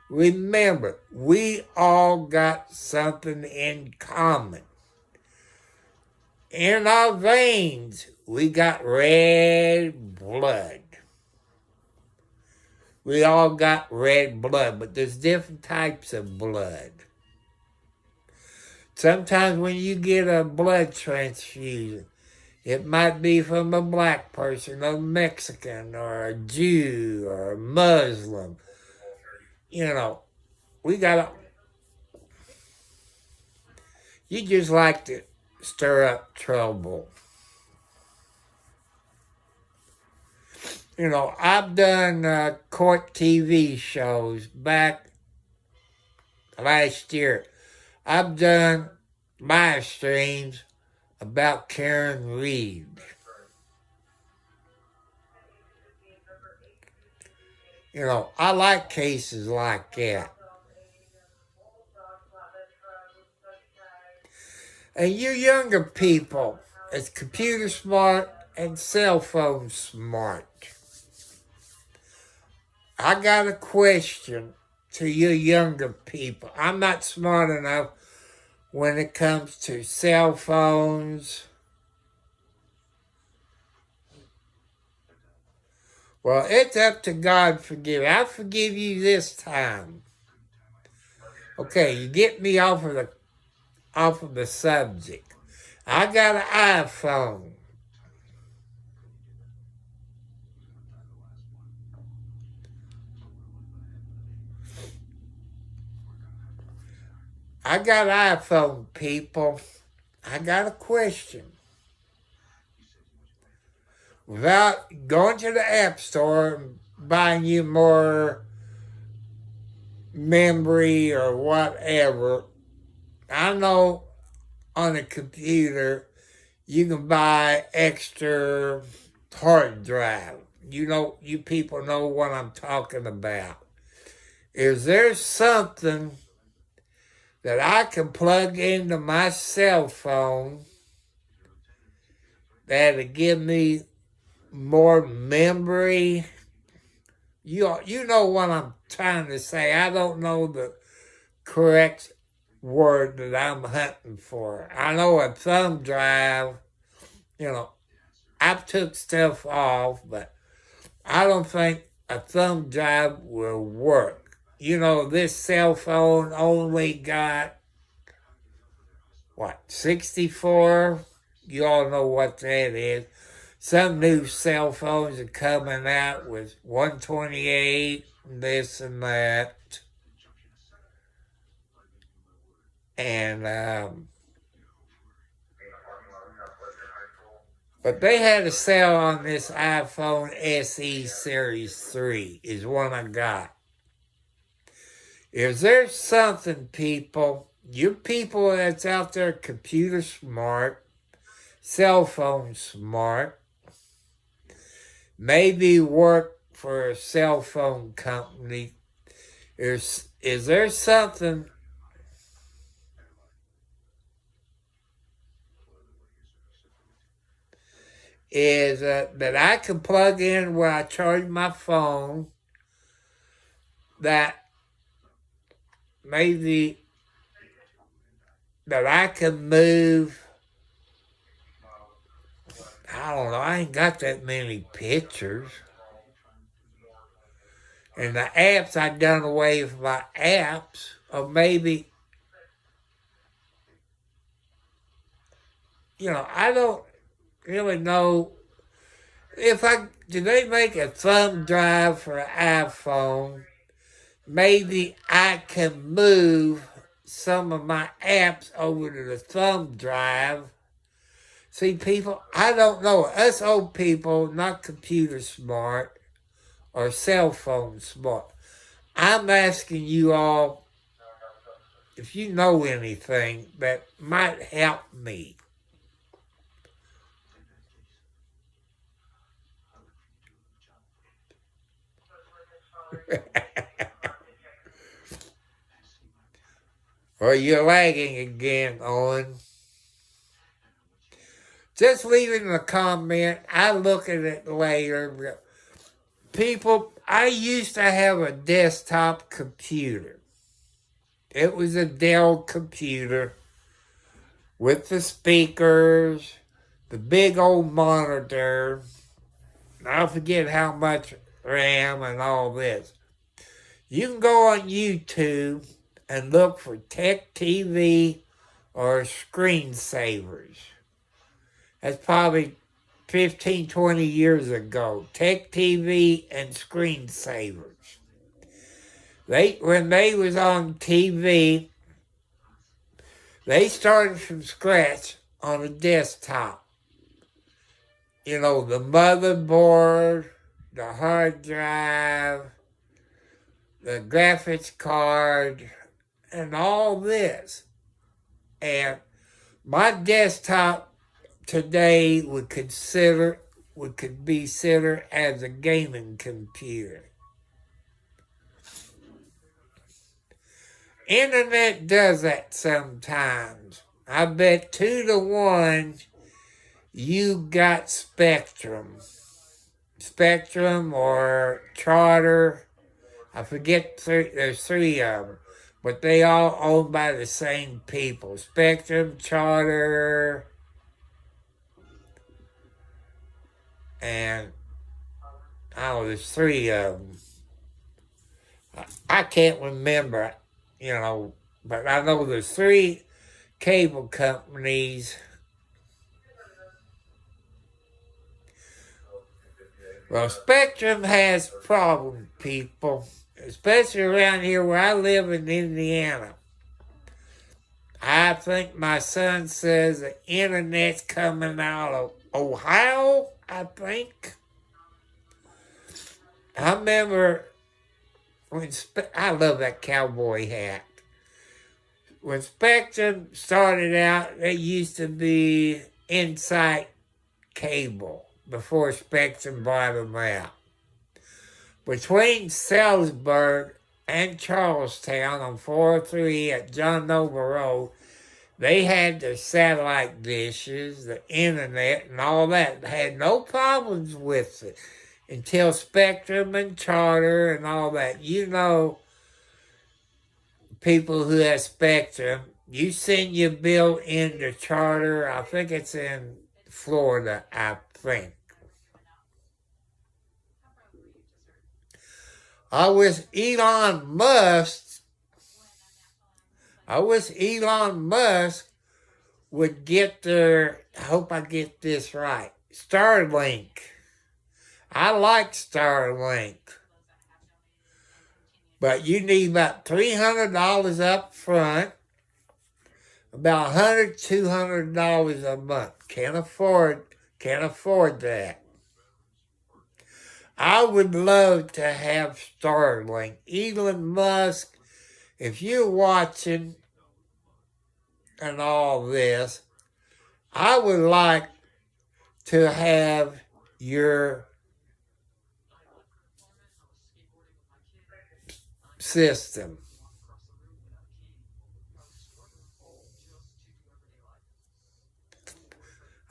Remember, we all got something in common. In our veins, we got red blood. We all got red blood, but there's different types of blood. Sometimes when you get a blood transfusion, it might be from a black person, a Mexican, or a Jew, or a Muslim. We gotta... You just like to stir up trouble. I've done court TV shows back last year. I've done live streams about Karen Reed. I like cases like that. And you younger people, it's computer smart and cell phone smart. I got a question to you younger people. I'm not smart enough when it comes to cell phones. Well, it's up to God forgive. I forgive you this time. Okay, you get me off of the subject. I got an iPhone. I got an iPhone, people. I got a question. Without going to the App Store and buying you more memory or whatever, I know on a computer you can buy extra hard drive. You people know what I'm talking about. Is there something that I can plug into my cell phone that'll give me more memory? You know what I'm trying to say. I don't know the correct word that I'm hunting for. I know a thumb drive, I've took stuff off, but I don't think a thumb drive will work. This cell phone only got, 64? You all know what that is. Some new cell phones are coming out with 128, this and that. And, but they had a sale on this iPhone SE Series 3 is one I got. Is there something, people, you people that's out there computer smart, cell phone smart, maybe work for a cell phone company, is there something is that I can plug in where I charge my phone, that maybe that I can move. I don't know, I ain't got that many pictures. And the apps, I done away with my apps, or maybe, I don't really know if do they make a thumb drive for an iPhone? Maybe I can move some of my apps over to the thumb drive. See, people, I don't know. Us old people, not computer smart or cell phone smart. I'm asking you all if you know anything that might help me. Or you're lagging again, Owen. Just leave it in a comment. I look at it later. People, I used to have a desktop computer. It was a Dell computer with the speakers, the big old monitor. I forget how much RAM and all this. You can go on YouTube and look for Tech TV or screensavers. That's probably 15, 20 years ago. Tech TV and screensavers. When they was on TV, they started from scratch on a desktop. The motherboard, the hard drive, the graphics card, and all this. And my desktop today would be considered as a gaming computer. Internet does that sometimes. I bet 2-1 you got Spectrum. Spectrum or Charter. I forget, there's 3 of them. But they all owned by the same people. Spectrum, Charter, and there's 3 of them. I can't remember, but I know there's 3 cable companies. Well, Spectrum has problems, people, especially around here where I live in Indiana. I think my son says the internet's coming out of Ohio, I think. I remember I love that cowboy hat. When Spectrum started out, it used to be Insight Cable before Spectrum bought them out. Between Salisbury and Charlestown on 403 at John Noble Road, they had the satellite dishes, the internet, and all that. They had no problems with it until Spectrum and Charter and all that. People who have Spectrum, you send your bill into Charter. I think it's in Florida, I think. I wish Elon Musk would get I hope I get this right, Starlink. I like Starlink. But you need about $300 up front, about $100, $200 a month. Can't afford that. I would love to have Starlink. Elon Musk, if you're watching and all this, I would like to have your system.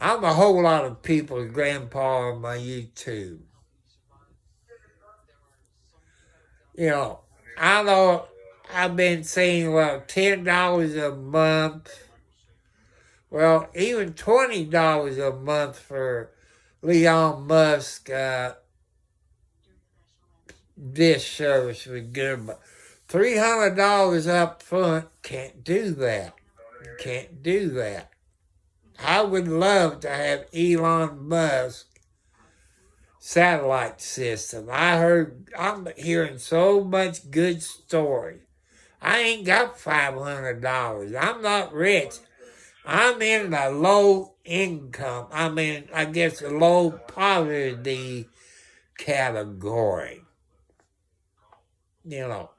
I'm a whole lot of people's grandpa on my YouTube. You I know I've been seeing, $10 a month. Well, even $20 a month for Elon Musk dish service was good, but $300 up front can't do that. Can't do that. I would love to have Elon Musk satellite system. I'm hearing so much good story. I ain't got $500. I'm not rich. I'm in the low income. I guess the low poverty category. You know.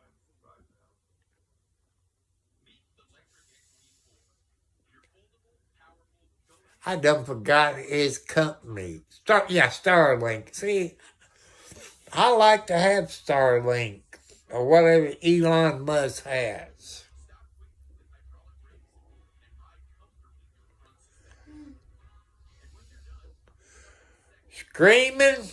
I done forgot his company. Starlink. See, I like to have Starlink or whatever Elon Musk has. Screaming.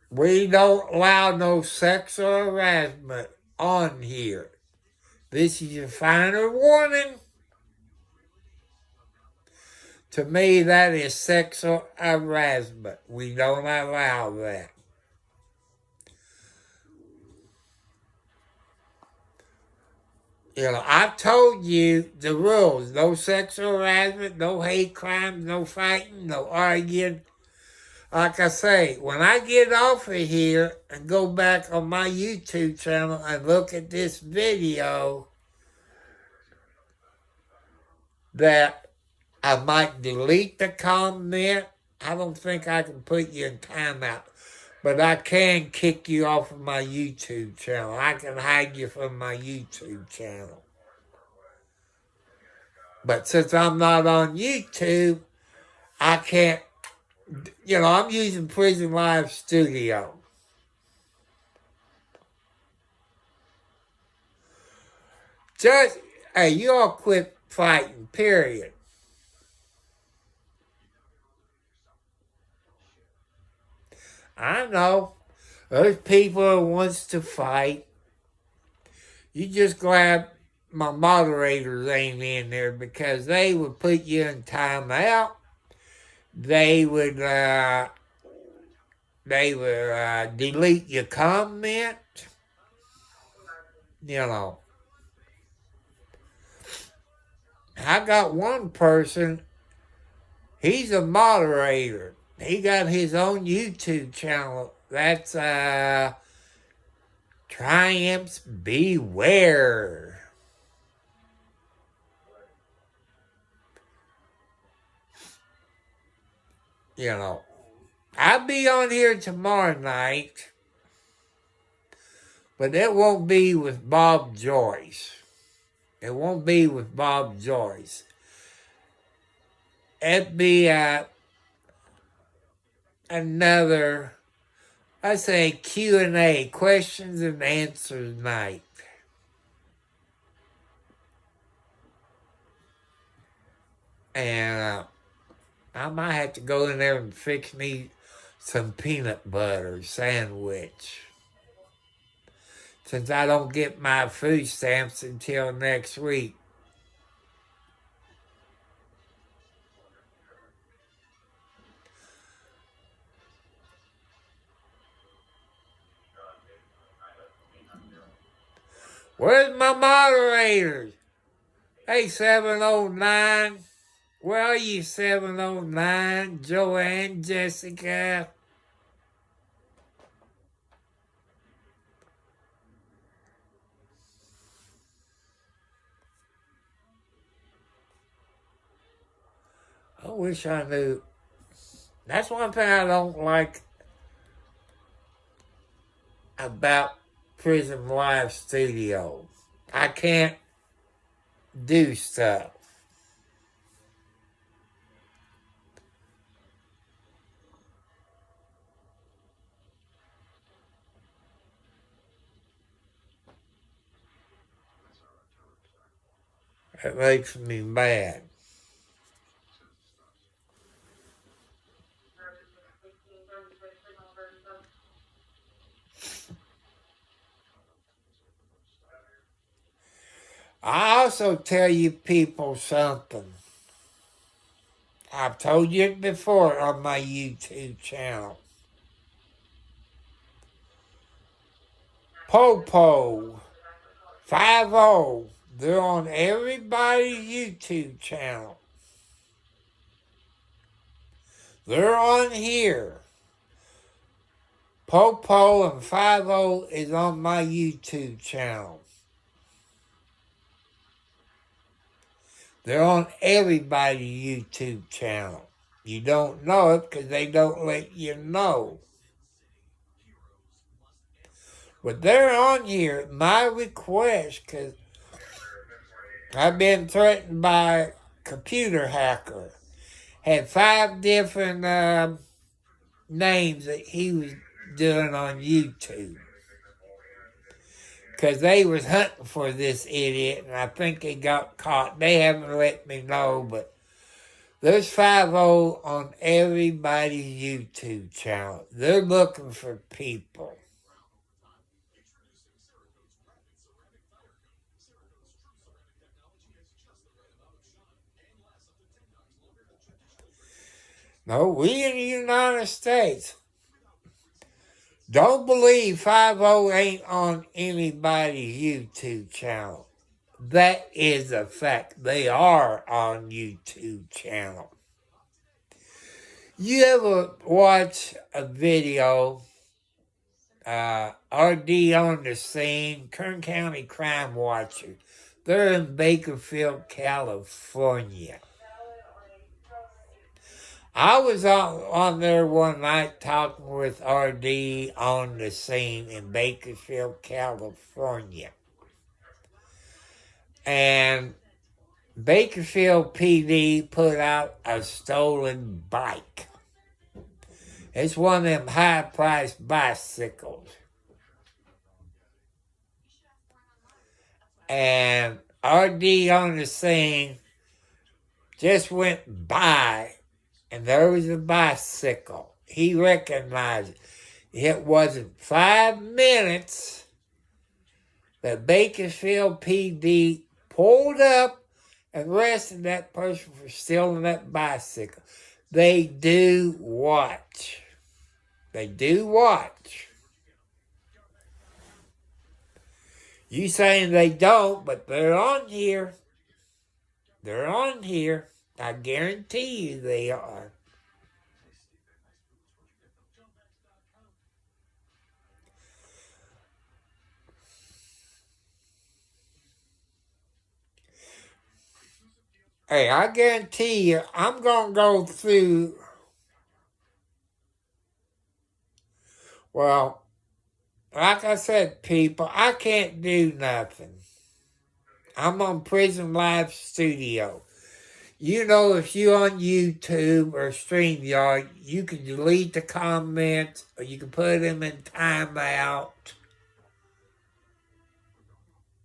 We don't allow no sexual harassment on here. This is your final warning. To me, that is sexual harassment. We don't allow that. I've told you the rules. No sexual harassment, no hate crimes, no fighting, no arguing. Like I say, when I get off of here and go back on my YouTube channel and look at this video, that I might delete the comment. I don't think I can put you in timeout, but I can kick you off of my YouTube channel. I can hide you from my YouTube channel. But since I'm not on YouTube, I can't, I'm using Prison Live Studio. Hey, you all quit fighting, period. I know. There's people who wants to fight. You just glad my moderators ain't in there because they would put you in timeout. They would delete your comment. I got one person, he's a moderator. He got his own YouTube channel. That's Triumphs Beware. I'll be on here tomorrow night, but it won't be with Bob Joyce. It won't be with Bob Joyce. It'd be another, I say, Q&A, questions and answers night. And I might have to go in there and fix me some peanut butter sandwich. Since I don't get my food stamps until next week. Where's my moderators? Hey, 709. Where are you, 709? Joanne, Jessica. I wish I knew. That's one thing I don't like about Prison Live Studio. I can't do stuff. It makes me mad. I also tell you people something. I've told you it before on my YouTube channel. Popo, 50, they're on everybody's YouTube channel. They're on here. Popo and 50 is on my YouTube channel. They're on everybody's YouTube channel. You don't know it because they don't let you know. But they're on here at my request because I've been threatened by a computer hacker. Had 5 different names that he was doing on YouTube. Because they was hunting for this idiot, and I think he got caught. They haven't let me know, but there's 50 on everybody's YouTube channel. They're looking for people. No, we in the United States. Don't believe 50 ain't on anybody's YouTube channel. That is a fact. They are on YouTube channel. You ever watch a video, RD on the scene, Kern County Crime Watcher? They're in Bakersfield, California. I was on there one night talking with RD on the scene in Bakersfield, California. And Bakersfield PD put out a stolen bike. It's one of them high-priced bicycles. And RD on the scene just went by, and there was a bicycle. He recognized it. It wasn't 5 minutes that Bakersfield PD pulled up and arrested that person for stealing that bicycle. They do watch. They do watch. You saying they don't, but they're on here. They're on here. I guarantee you they are. Hey, I guarantee you, I'm going to go through, well, like I said, people, I can't do nothing. I'm on Prison Live Studio. You know, if you're on YouTube or StreamYard, you can delete the comments or you can put them in timeout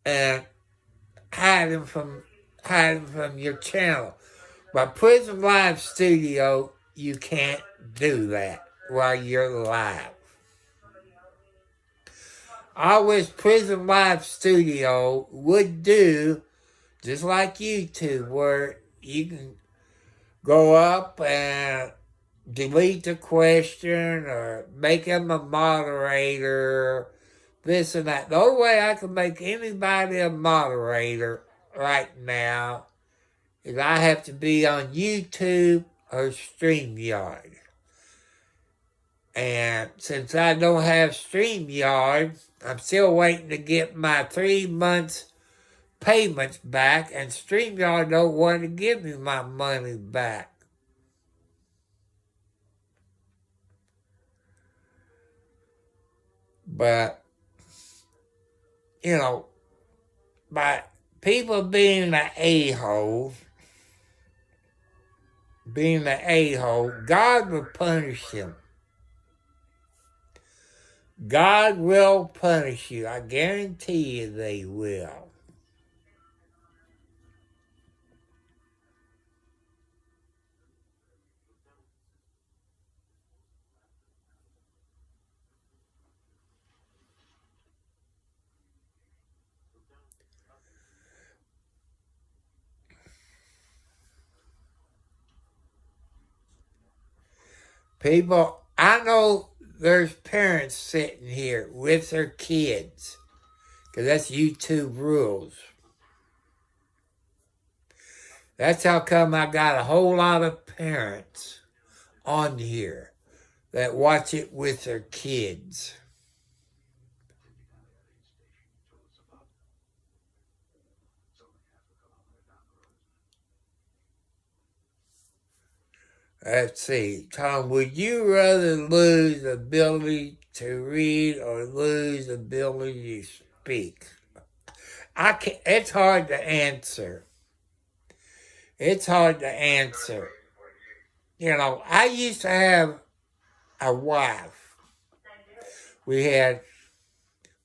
and hide them from your channel. But Prison Live Studio, you can't do that while you're live. I wish Prison Live Studio would do just like YouTube, where you can go up and delete the question or make them a moderator, this and that. The only way I can make anybody a moderator right now is I have to be on YouTube or StreamYard. And since I don't have StreamYard, I'm still waiting to get my 3 months payments back, and StreamYard don't want to give me my money back. But, you know, by people being an a-hole, God will punish him. God will punish you. I guarantee you they will. People, I know there's parents sitting here with their kids, because that's YouTube rules. That's how come I got a whole lot of parents on here that watch it with their kids. Let's see. Tom, would you rather lose the ability to read or lose the ability to speak? It's hard to answer. It's hard to answer. You know, I used to have a wife. We had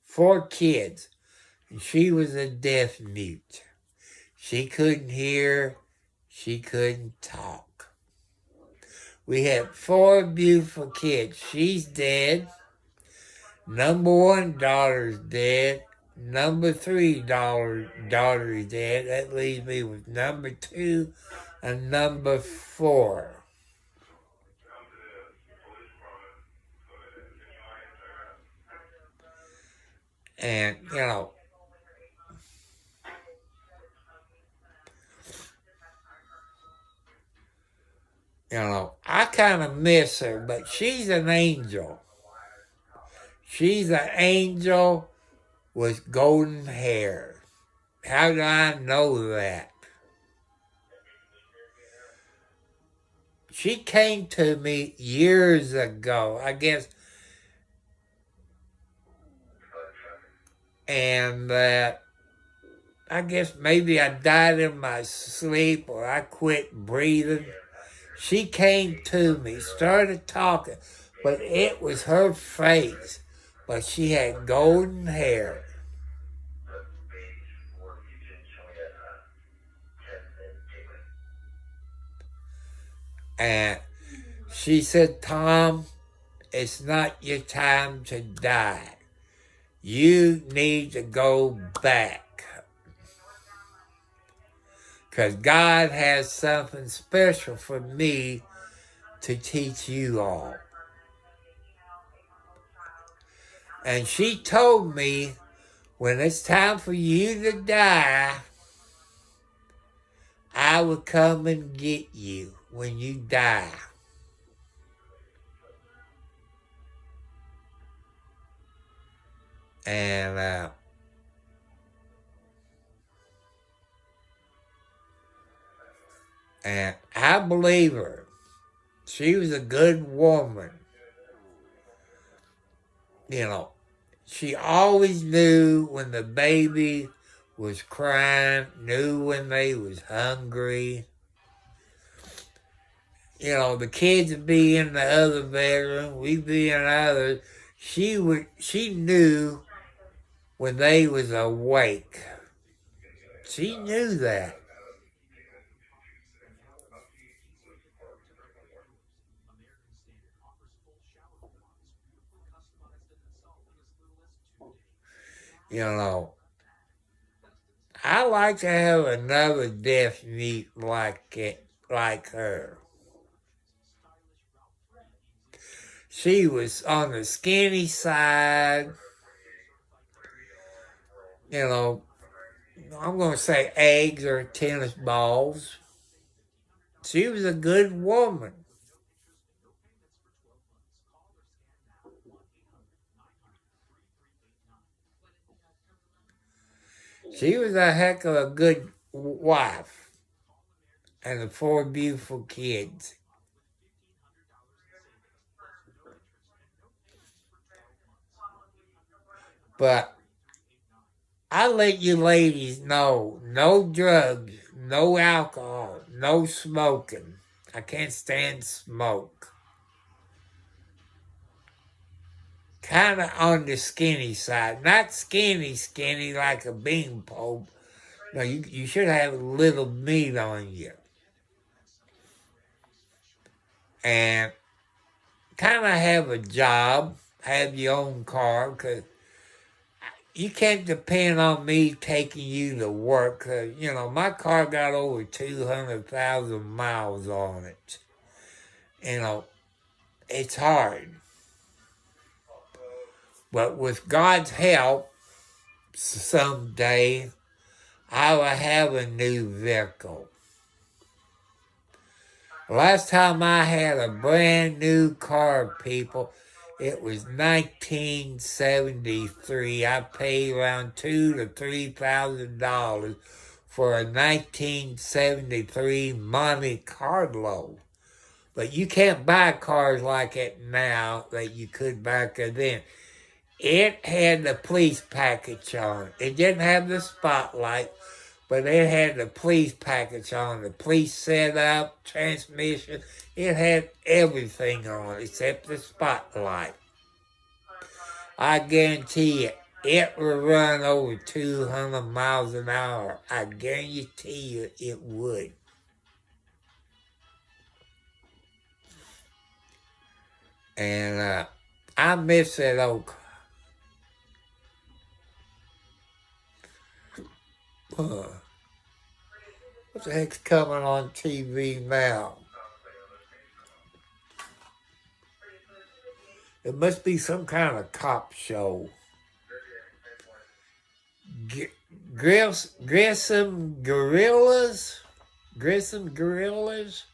4 kids, and she was a deaf mute. She couldn't hear, she couldn't talk. We had 4 beautiful kids. She's dead. Number 1 daughter's dead. Number 3 daughter is dead. That leaves me with number 2 and number 4. And, I kind of miss her, but she's an angel. She's an angel with golden hair. How do I know that? She came to me years ago, I guess, and I guess maybe I died in my sleep or I quit breathing. She came to me, started talking, but it was her face, but she had golden hair. And she said, Tom, it's not your time to die. You need to go back. Because God has something special for me to teach you all. And she told me, when it's time for you to die, I will come and get you when you die. And I believe her. She was a good woman. She always knew when the baby was crying, knew when they was hungry. The kids would be in the other bedroom, we'd be in others. She knew when they was awake. She knew that. I like to have another deaf mute like her. She was on the skinny side. I'm going to say eggs or tennis balls. She was a good woman. She was a heck of a good wife. And the 4 beautiful kids. But I let you ladies know, no drugs, no alcohol, no smoking. I can't stand smoke. Kind of on the skinny side. Not skinny like a beanpole. No, you should have a little meat on you. And kind of have a job, have your own car, because you can't depend on me taking you to work, because, my car got over 200,000 miles on it. it's hard. But with God's help, someday I will have a new vehicle. Last time I had a brand new car, people, it was 1973. I paid around $2,000 to $3,000 for a 1973 Monte Carlo. But you can't buy cars like it now that you could back then. It had the police package on it. It didn't have the spotlight, but it had the police package on it. The police setup, transmission, it had everything on it except the spotlight. I guarantee you, it will run over 200 miles an hour. I guarantee you it would. And I miss that old car. What the heck's coming on TV now? It must be some kind of cop show. Grissom Gorillas? Grissom Gorillas?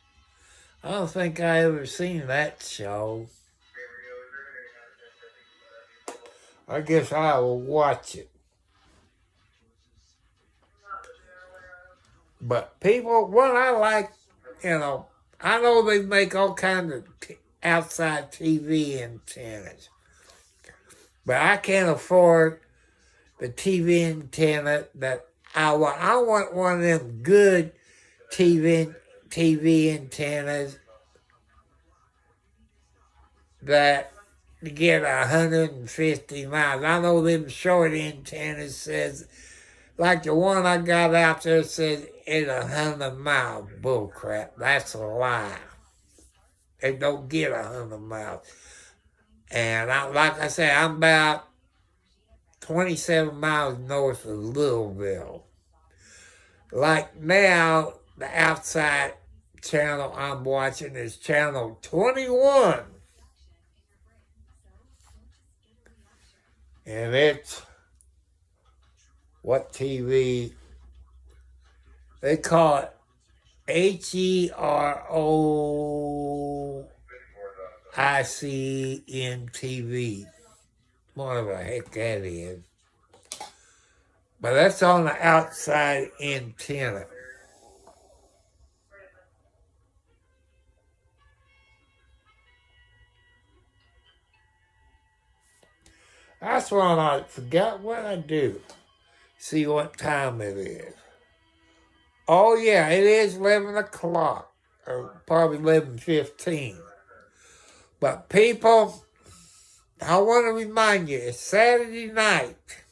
I don't think I ever seen that show. I guess I will watch it. But people, what I like, I know they make all kinds of outside TV antennas. But I can't afford the TV antenna that I want. I want one of them good TV antennas that get 150 miles. I know them short antennas says, like the one I got out there says it's 100 miles. Bullcrap. That's a lie. They don't get 100 miles. And like I said, I'm about 27 miles north of Louisville. Like now, the outside channel I'm watching is channel 21. And it's what TV? They call it HEROICN TV. Whatever the heck that is. But that's on the outside antenna. That's when I forgot what I do. See what time it is. Oh yeah, it is 11 o'clock. Or probably 11:15. But people, I want to remind you, it's Saturday night.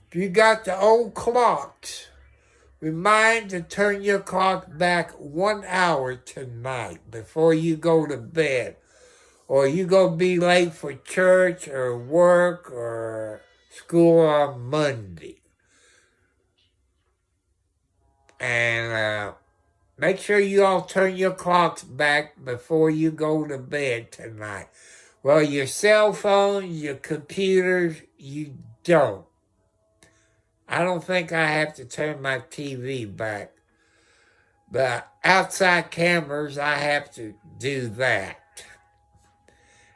If you got the old clocks, remind to turn your clock back 1 hour tonight before you go to bed. Or you gonna be late for church or work or school on Monday. And make sure you all turn your clocks back before you go to bed tonight. Well, your cell phones, your computers, you don't. I don't think I have to turn my TV back. But outside cameras, I have to do that.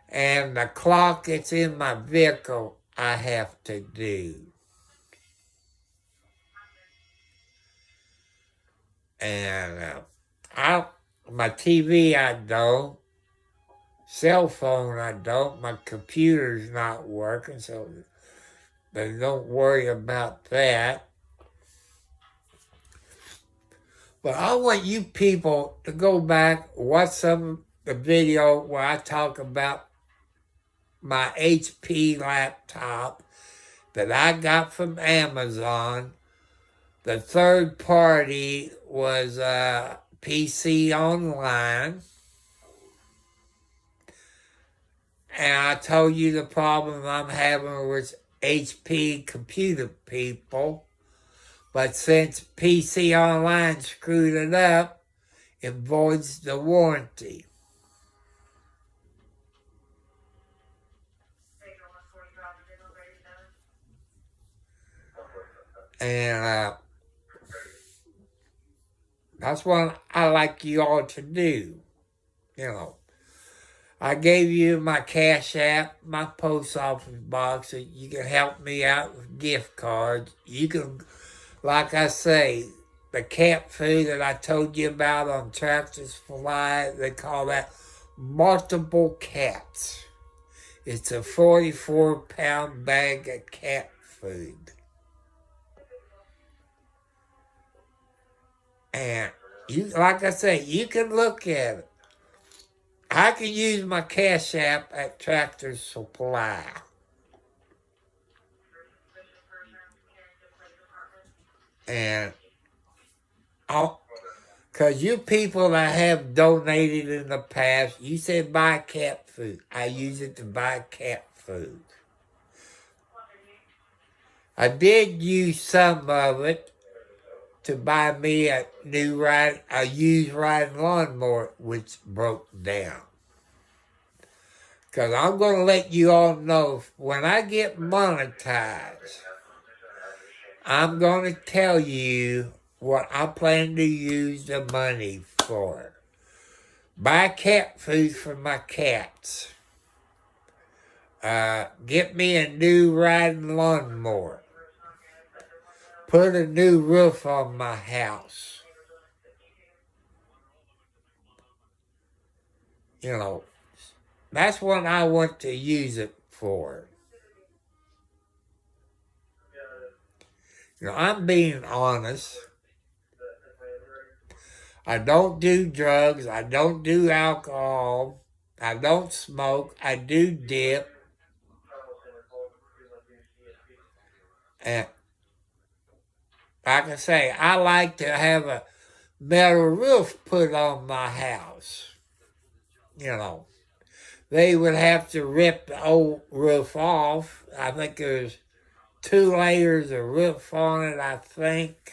And the clock that's in my vehicle, I have to do. And my TV, I don't. Cell phone, I don't. My computer's not working, so don't worry about that. But I want you people to go back, watch some of the video where I talk about my HP laptop that I got from Amazon. The third party was PC Online. And I told you the problem I'm having with HP computer people. But since PC Online screwed it up, it voids the warranty. And that's what I like you all to do. You know, I gave you my Cash App, my post office box, so you can help me out with gift cards. You can, like I say, the cat food that I told you about on Tractors Fly, they call that multiple cats. It's a 44-pound bag of cat food. And you, like I say, you can look at it. I can use my Cash App at Tractor Supply. And because you people that have donated in the past, you said buy cat food. I use it to buy cat food. I did use some of it to buy me a used riding lawnmower, which broke down. Because I'm going to let you all know, when I get monetized, I'm going to tell you what I plan to use the money for. Buy cat food for my cats. Get me a new riding lawnmower. Put a new roof on my house. You know, that's what I want to use it for. You know, I'm being honest. I don't do drugs. I don't do alcohol. I don't smoke. I do dip. And like I say, I like to have a metal roof put on my house. You know, they would have to rip the old roof off. I think there's 2 layers of roof on it, I think.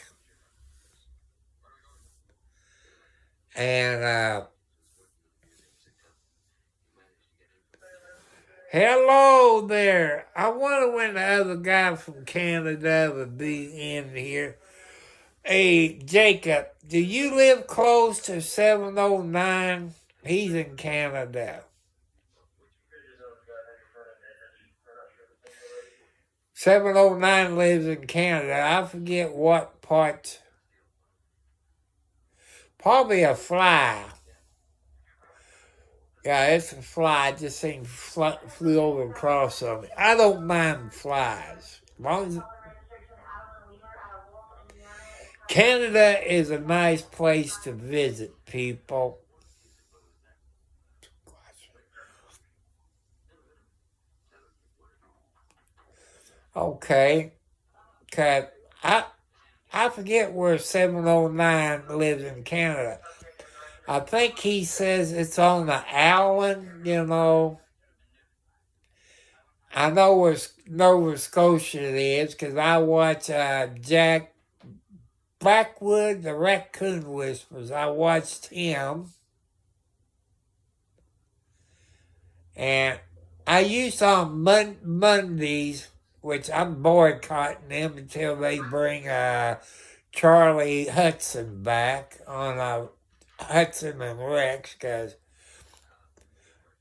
And hello there. I wonder when the other guy from Canada would be in here. Hey, Jacob, do you live close to 709? He's in Canada. 709 lives in Canada. I forget what part. Probably a fly. Yeah, it's a fly. It just seemed flew over across on me. I don't mind flies. As long as Canada is a nice place to visit, people. Okay. I forget where 709 lives in Canada. I think he says it's on the island, you know. I know where Nova Scotia is because I watch Jack Blackwood, the Raccoon Whispers. I watched him. And I used on Mondays, which I'm boycotting them until they bring Charlie Hudson back on Hudson and Rex, because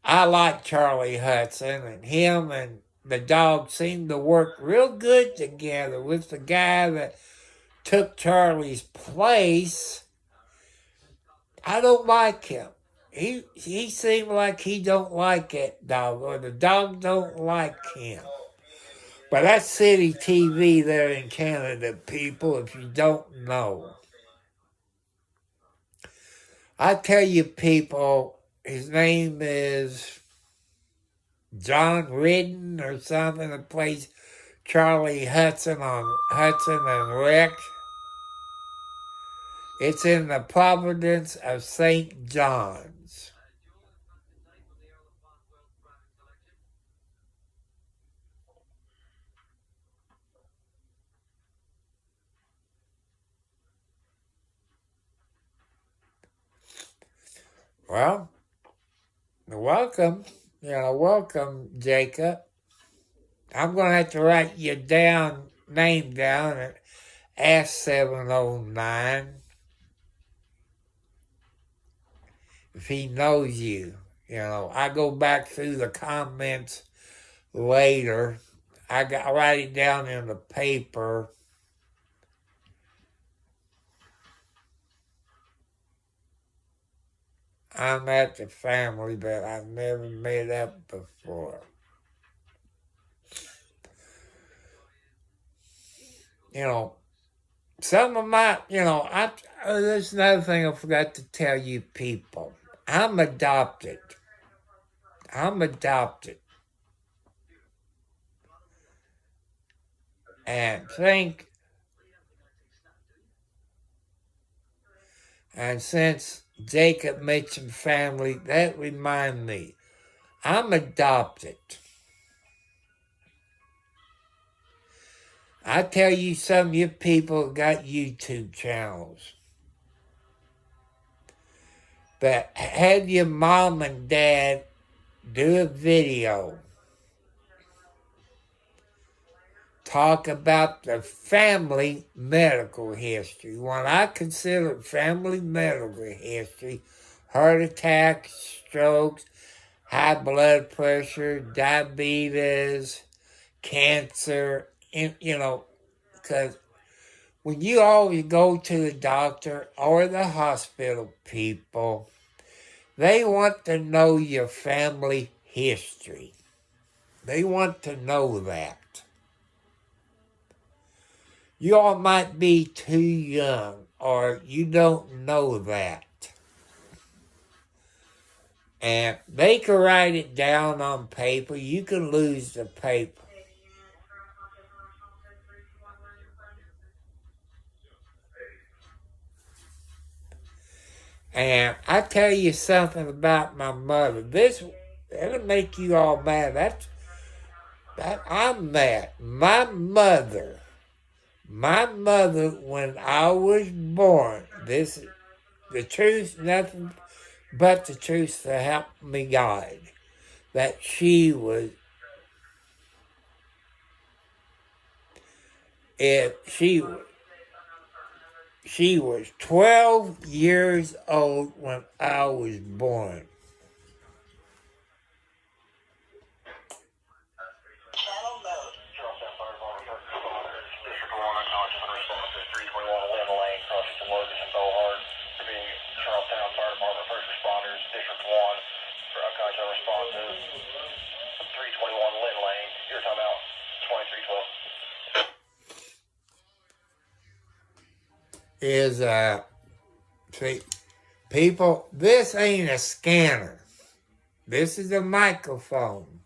I like Charlie Hudson, and him and the dog seem to work real good together with the guy that took Charlie's place. I don't like him. He seemed like he don't like that dog, or the dog don't like him. But that's city TV there in Canada, people, if you don't know. I tell you, people, his name is John Ridden or something that plays Charlie Hudson on Hudson and Rex. It's in the Providence of St. John's. Well, welcome. Welcome, Jacob. I'm going to have to write your name down. ask 709 if he knows you. You know, I go back through the comments later. I write it down in the paper. I'm at the family, but I've never met up before. You know, some of my, there's another thing I forgot to tell you people. I'm adopted. And since Jacob mentioned family, that reminds me, I'm adopted. I tell you, some of you people got YouTube channels, but have your mom and dad do a video. Talk about the family medical history. What I consider family medical history, heart attacks, strokes, high blood pressure, diabetes, cancer, because when you always go to the doctor or the hospital, people, they want to know your family history. They want to know that. You all might be too young, or you don't know that. And they can write it down on paper. You can lose the paper. And I tell you something about my mother. It'll make you all mad. I'm mad. My mother, when I was born, this is the truth, nothing but the truth to help me God, that she was 12 years old when I was born. See, people, this ain't a scanner. This is a microphone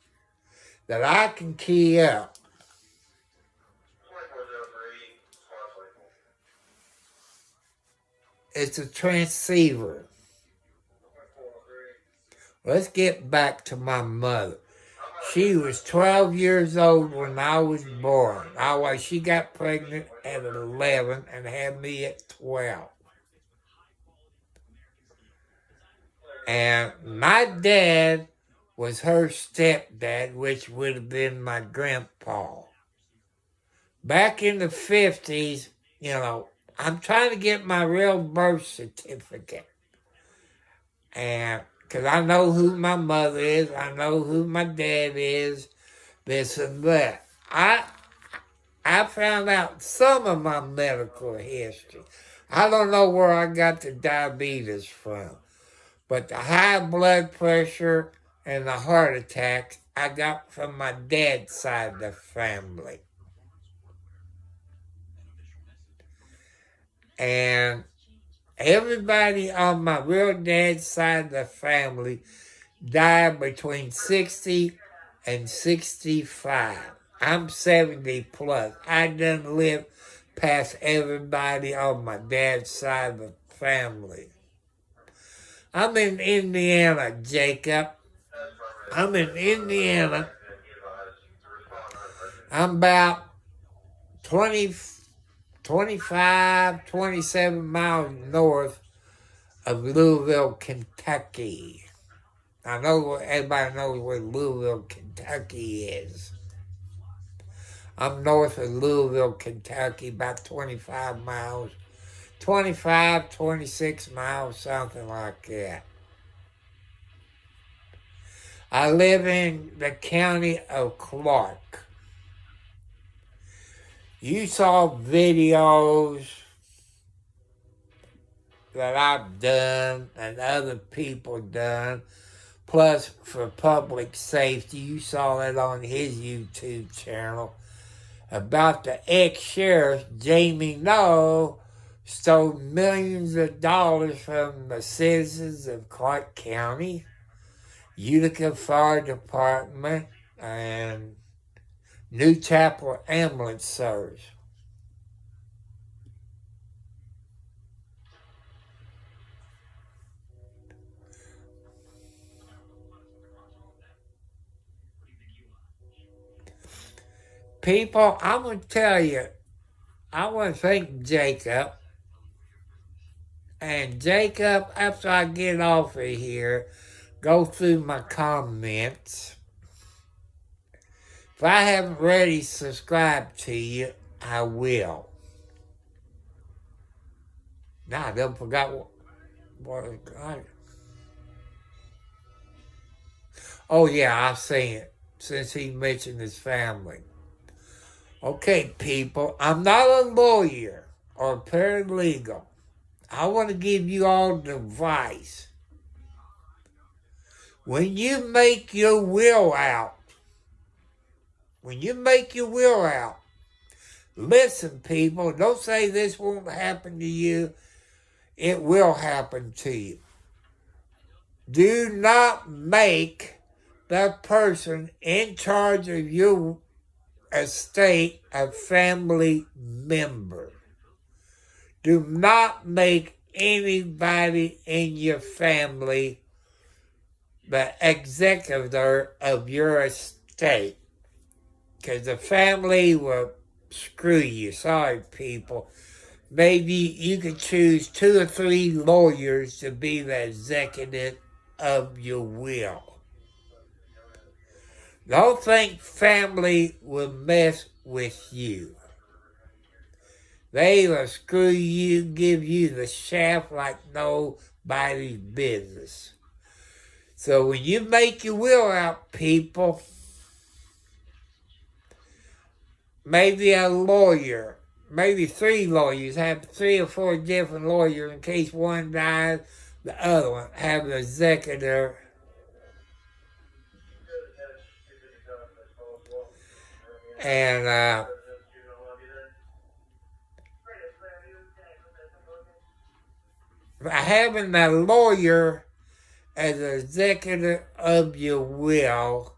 that I can key up. It's a transceiver. Let's get back to my mother. She was 12 years old when I was born. She got pregnant at 11 and had me at 12. And my dad was her stepdad, which would have been my grandpa. Back in the 50s, I'm trying to get my real birth certificate. And because I know who my mother is, I know who my dad is, this and that. I found out some of my medical history. I don't know where I got the diabetes from, but the high blood pressure and the heart attacks I got from my dad's side of the family. And everybody on my real dad's side of the family died between 60 and 65. I'm 70 plus. I didn't live past everybody on my dad's side of the family. I'm in Indiana, Jacob. I'm in Indiana. I'm about 27 miles north of Louisville, Kentucky. I know everybody knows where Louisville, Kentucky is. I'm north of Louisville, Kentucky, about 25 miles. 25, 26 miles, something like that. I live in the county of Clark. You saw videos that I've done and other people done, plus for public safety, you saw that on his YouTube channel, about the ex-sheriff, Jamie Noel, stole millions of dollars from the citizens of Clark County, Utica Fire Department, and New Chapel Ambulance Service. People, I'm going to tell you, I want to thank Jacob. And Jacob, after I get off of here, go through my comments. If I haven't already subscribed to you, I will. Now, I done forgot what oh, yeah, I've seen it since he mentioned his family. Okay, people, I'm not a lawyer or paralegal. I want to give you all the advice. When you make your will out, listen, people, don't say this won't happen to you. It will happen to you. Do not make the person in charge of your estate a family member. Do not make anybody in your family the executor of your estate, because the family will screw you. Sorry, people. Maybe you could choose 2 or 3 lawyers to be the executive of your will. Don't think family will mess with you. They will screw you, give you the shaft like nobody's business. So when you make your will out, people, maybe a lawyer, maybe 3 lawyers, have 3 or 4 different lawyers in case one dies, the other one, have an executor. And having a lawyer as an executor of your will,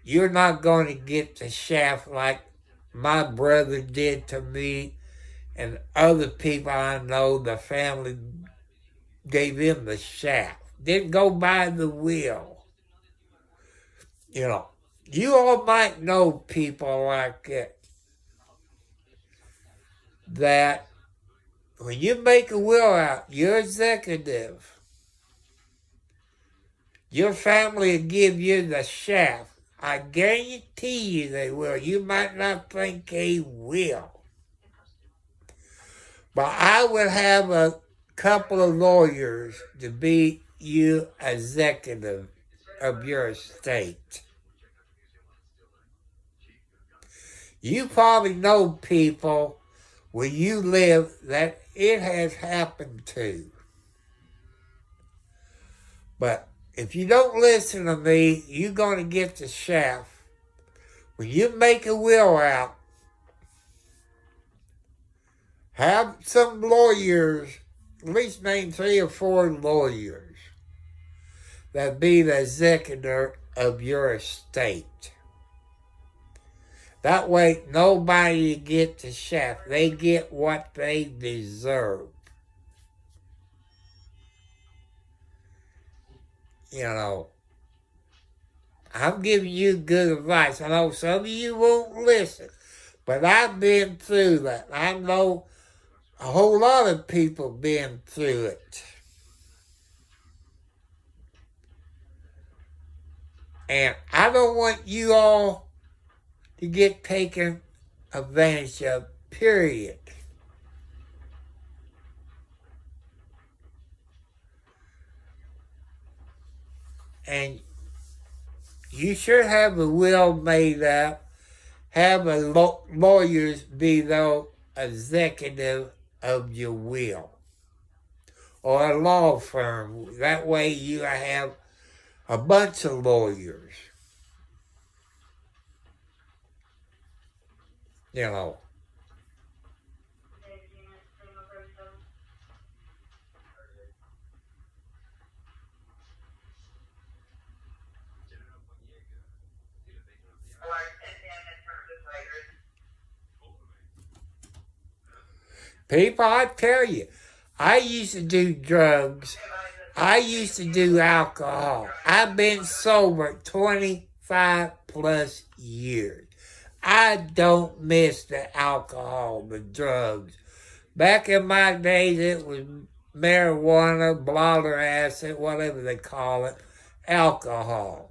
you're not going to get the shaft like my brother did to me and other people I know. The family gave him the shaft. Didn't go by the will. You know, you all might know people like it, that when you make a will out, you're executive. Your family will give you the shaft. I guarantee you they will. You might not think they will. But I would have a couple of lawyers to be you executive of your estate. You probably know people where you live that it has happened to. But if you don't listen to me, you're going to get the shaft. When you make a will out, have some lawyers, at least name 3 or 4 lawyers that be the executor of your estate. That way, nobody gets the shaft. They get what they deserve. You know, I'm giving you good advice. I know some of you won't listen, but I've been through that. I know a whole lot of people been through it. And I don't want you all you get taken advantage of, period. And you should have a will made up, have a lawyers be the executive of your will, or a law firm. That way you have a bunch of lawyers, you know. People, I tell you, I used to do drugs. I used to do alcohol. I've been sober 25 plus years. I don't miss the alcohol, the drugs. Back in my days, it was marijuana, blotter acid, whatever they call it, alcohol.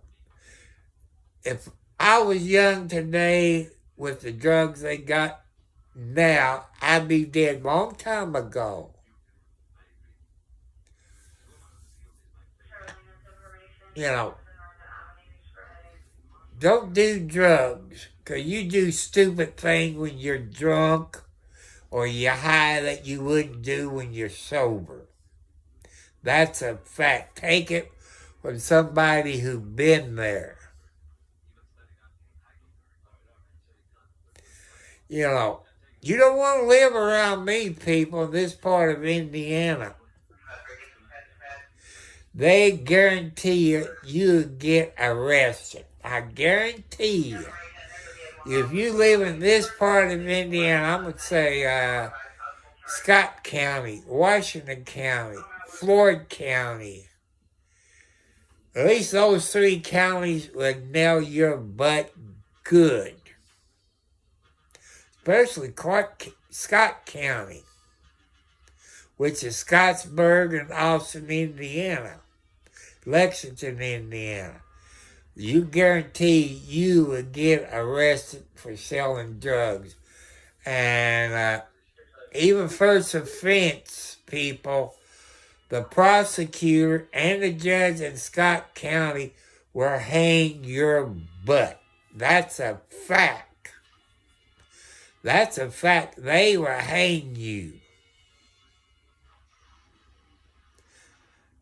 If I was young today with the drugs they got now, I'd be dead long time ago. You know, don't do drugs, because you do stupid things when you're drunk or you're high that you wouldn't do when you're sober. That's a fact. Take it from somebody who's been there. You know, you don't want to live around me, people, in this part of Indiana. They guarantee you get arrested. I guarantee you. If you live in this part of Indiana, I'm going to say Scott County, Washington County, Floyd County. At least those 3 counties would nail your butt good. Especially Scott County, which is Scottsburg and Austin, Indiana, Lexington, Indiana. You guarantee you would get arrested for selling drugs. And even first offense, people, the prosecutor and the judge in Scott County will hang your butt. That's a fact. That's a fact. They will hang you.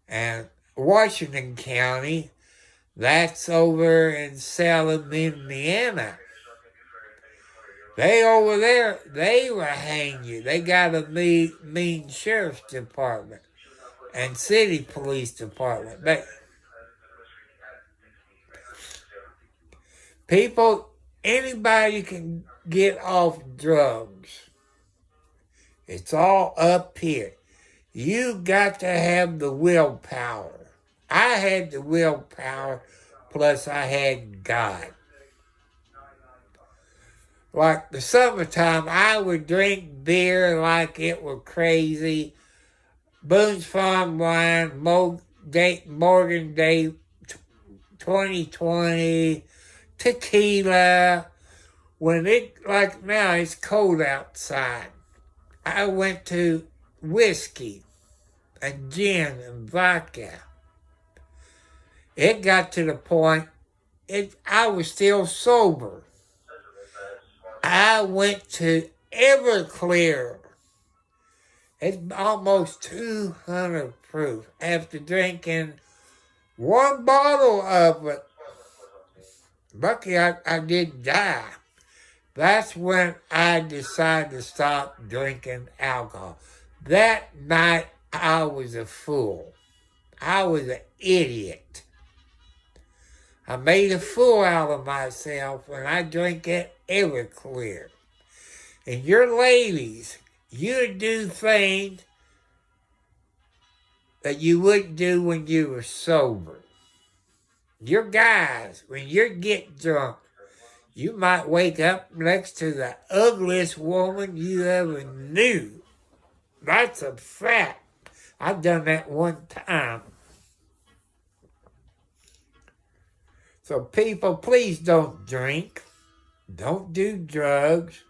And Washington County, that's over in Salem, Indiana. They over there, they will hang you. They got a mean sheriff's department and city police department. But people, anybody can get off drugs. It's all up here. You got to have the willpower. I had the willpower, plus I had God. Like the summertime, I would drink beer like it were crazy. Boone's Farm wine, Morgan Day 2020, tequila. When like now, it's cold outside. I went to whiskey and gin and vodka. It got to the point, I was still sober. I went to Everclear. It's almost 200 proof. After drinking 1 bottle of it, lucky I didn't die. That's when I decided to stop drinking alcohol. That night, I was a fool. I was an idiot. I made a fool out of myself when I drank it Everclear. And your ladies, you do things that you wouldn't do when you were sober. Your guys, when you get drunk, you might wake up next to the ugliest woman you ever knew. That's a fact. I've done that one time. So people, please don't drink. Don't do drugs.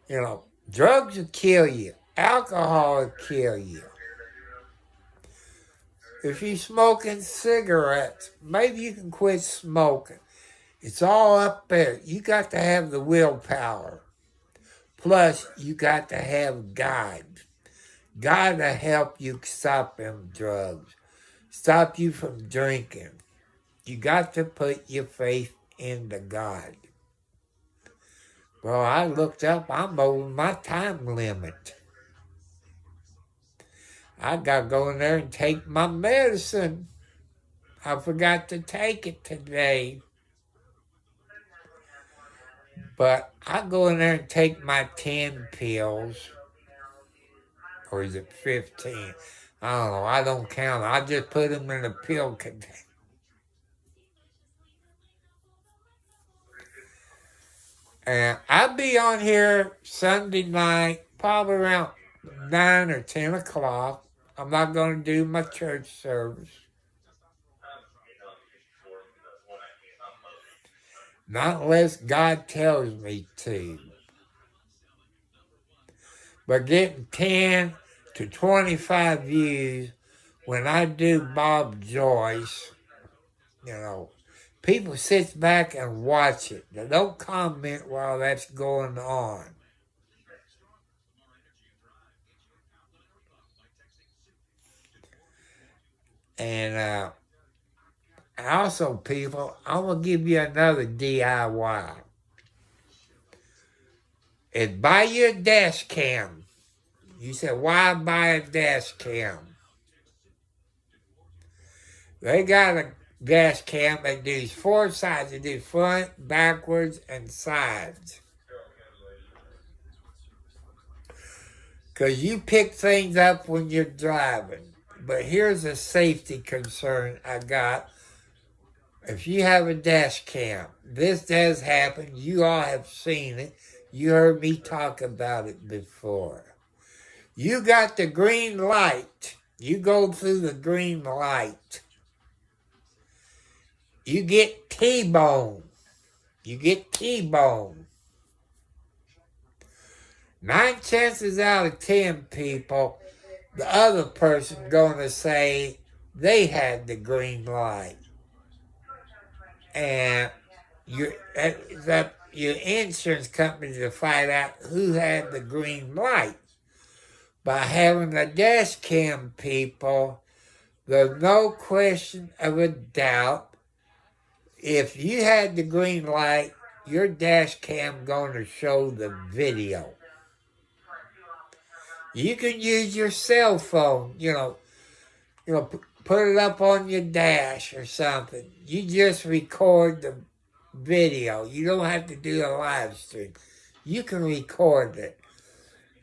You know, drugs will kill you. Alcohol will kill you. If you're smoking cigarettes, maybe you can quit smoking. It's all up there. You got to have the willpower. Plus, you got to have God. God to help you stop them drugs. Stop you from drinking. You got to put your faith into God. Well, I looked up, I'm over my time limit. I got to go in there and take my medicine. I forgot to take it today. But I go in there and take my 10 pills. Or is it 15? I don't know. I don't count. I just put them in a pill container. And I'll be on here Sunday night, probably around 9 or 10 o'clock. I'm not going to do my church service. Not unless God tells me to. But getting 10 to 25 views when I do Bob Joyce, you know, people sit back and watch it. They don't comment while that's going on. And also, people, I'm going to give you another DIY. Is buy your dash cam. You said, why buy a dash cam? They got a dash cam that does 4 sides. They do front, backwards, and sides. Because you pick things up when you're driving. But here's a safety concern I got. If you have a dash cam, this does happen. You all have seen it. You heard me talk about it before. You got the green light. You go through the green light. You get T-bone. You get T-bone. 9 chances out of 10 people, the other person going to say they had the green light. And your insurance company to find out who had the green light. By having the dash cam, people, there's no question of a doubt. If you had the green light, your dash cam going to show the video. You can use your cell phone, put it up on your dash or something. You just record the video. You don't have to do a live stream. You can record it.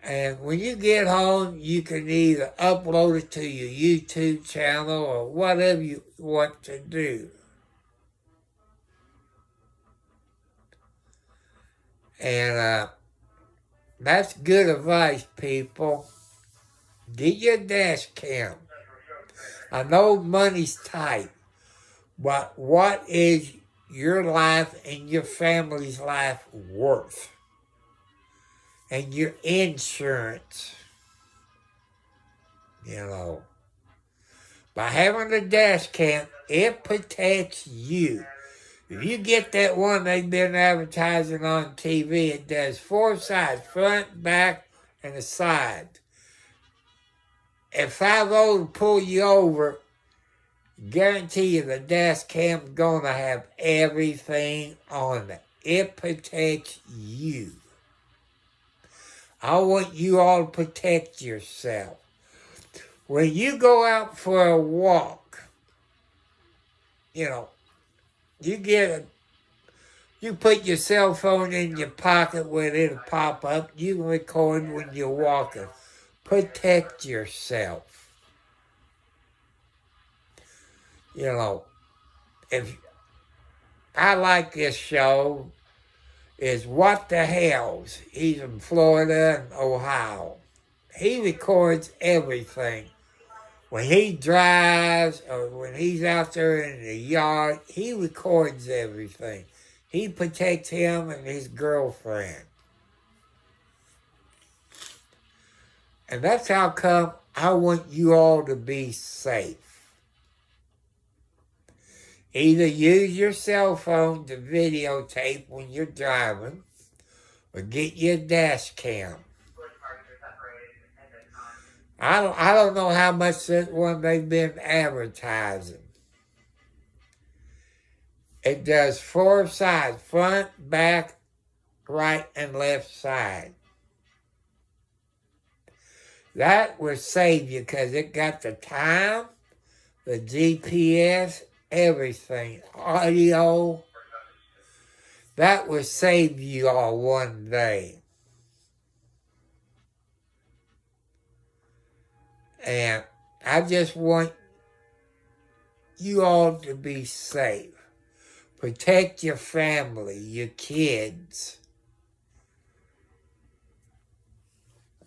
And when you get home, you can either upload it to your YouTube channel or whatever you want to do. And that's good advice, people. Get your dash cam. I know money's tight, but what is your life and your family's life worth? And your insurance, by having the dash cam, it protects you. If you get that one they've been advertising on TV, it does 4 sides, front, back, and the side. If I go to pull you over, guarantee you the dash cam's gonna have everything on it. It protects you. I want you all to protect yourself. When you go out for a walk, you put your cell phone in your pocket where it'll pop up. You can record when you're walking. Protect yourself. If I like this show, is What the Hells. He's in Florida and Ohio. He records everything When he drives or when he's out there in the yard, he records everything. He protects him and his girlfriend. And that's how come I want you all to be safe. Either use your cell phone to videotape when you're driving, or get your dash cam. I don't know how much that one they've been advertising. It does 4 sides, front, back, right, and left side. That will save you because it got the time, the GPS, everything, audio. That will save you all one day. And I just want you all to be safe. Protect your family, your kids.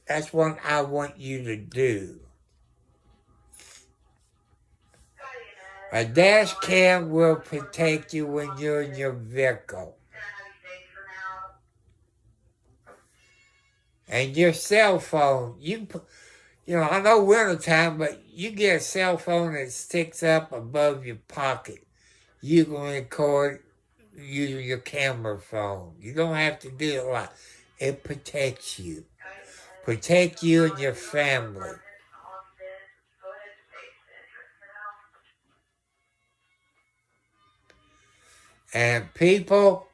That's what I want you to do. A dash cam will protect you when you're in your vehicle. And your cell phone, I know wintertime, but you get a cell phone that sticks up above your pocket. You can record using your camera phone. You don't have to do it a lot. It protects you. Protect you and your family. And people,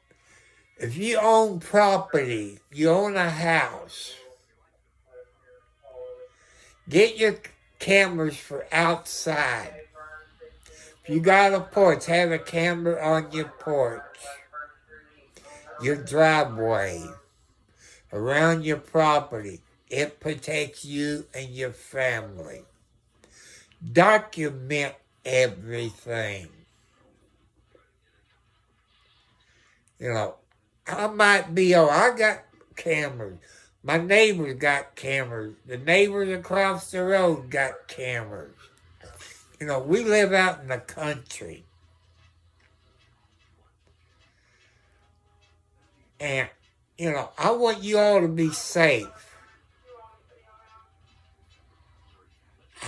if you own property, you own a house, get your cameras for outside. If you got a porch, have a camera on your porch, your driveway, around your property. It protects you and your family. Document everything. I might be, I got cameras. My neighbors got cameras. The neighbors across the road got cameras. We live out in the country. And, I want you all to be safe.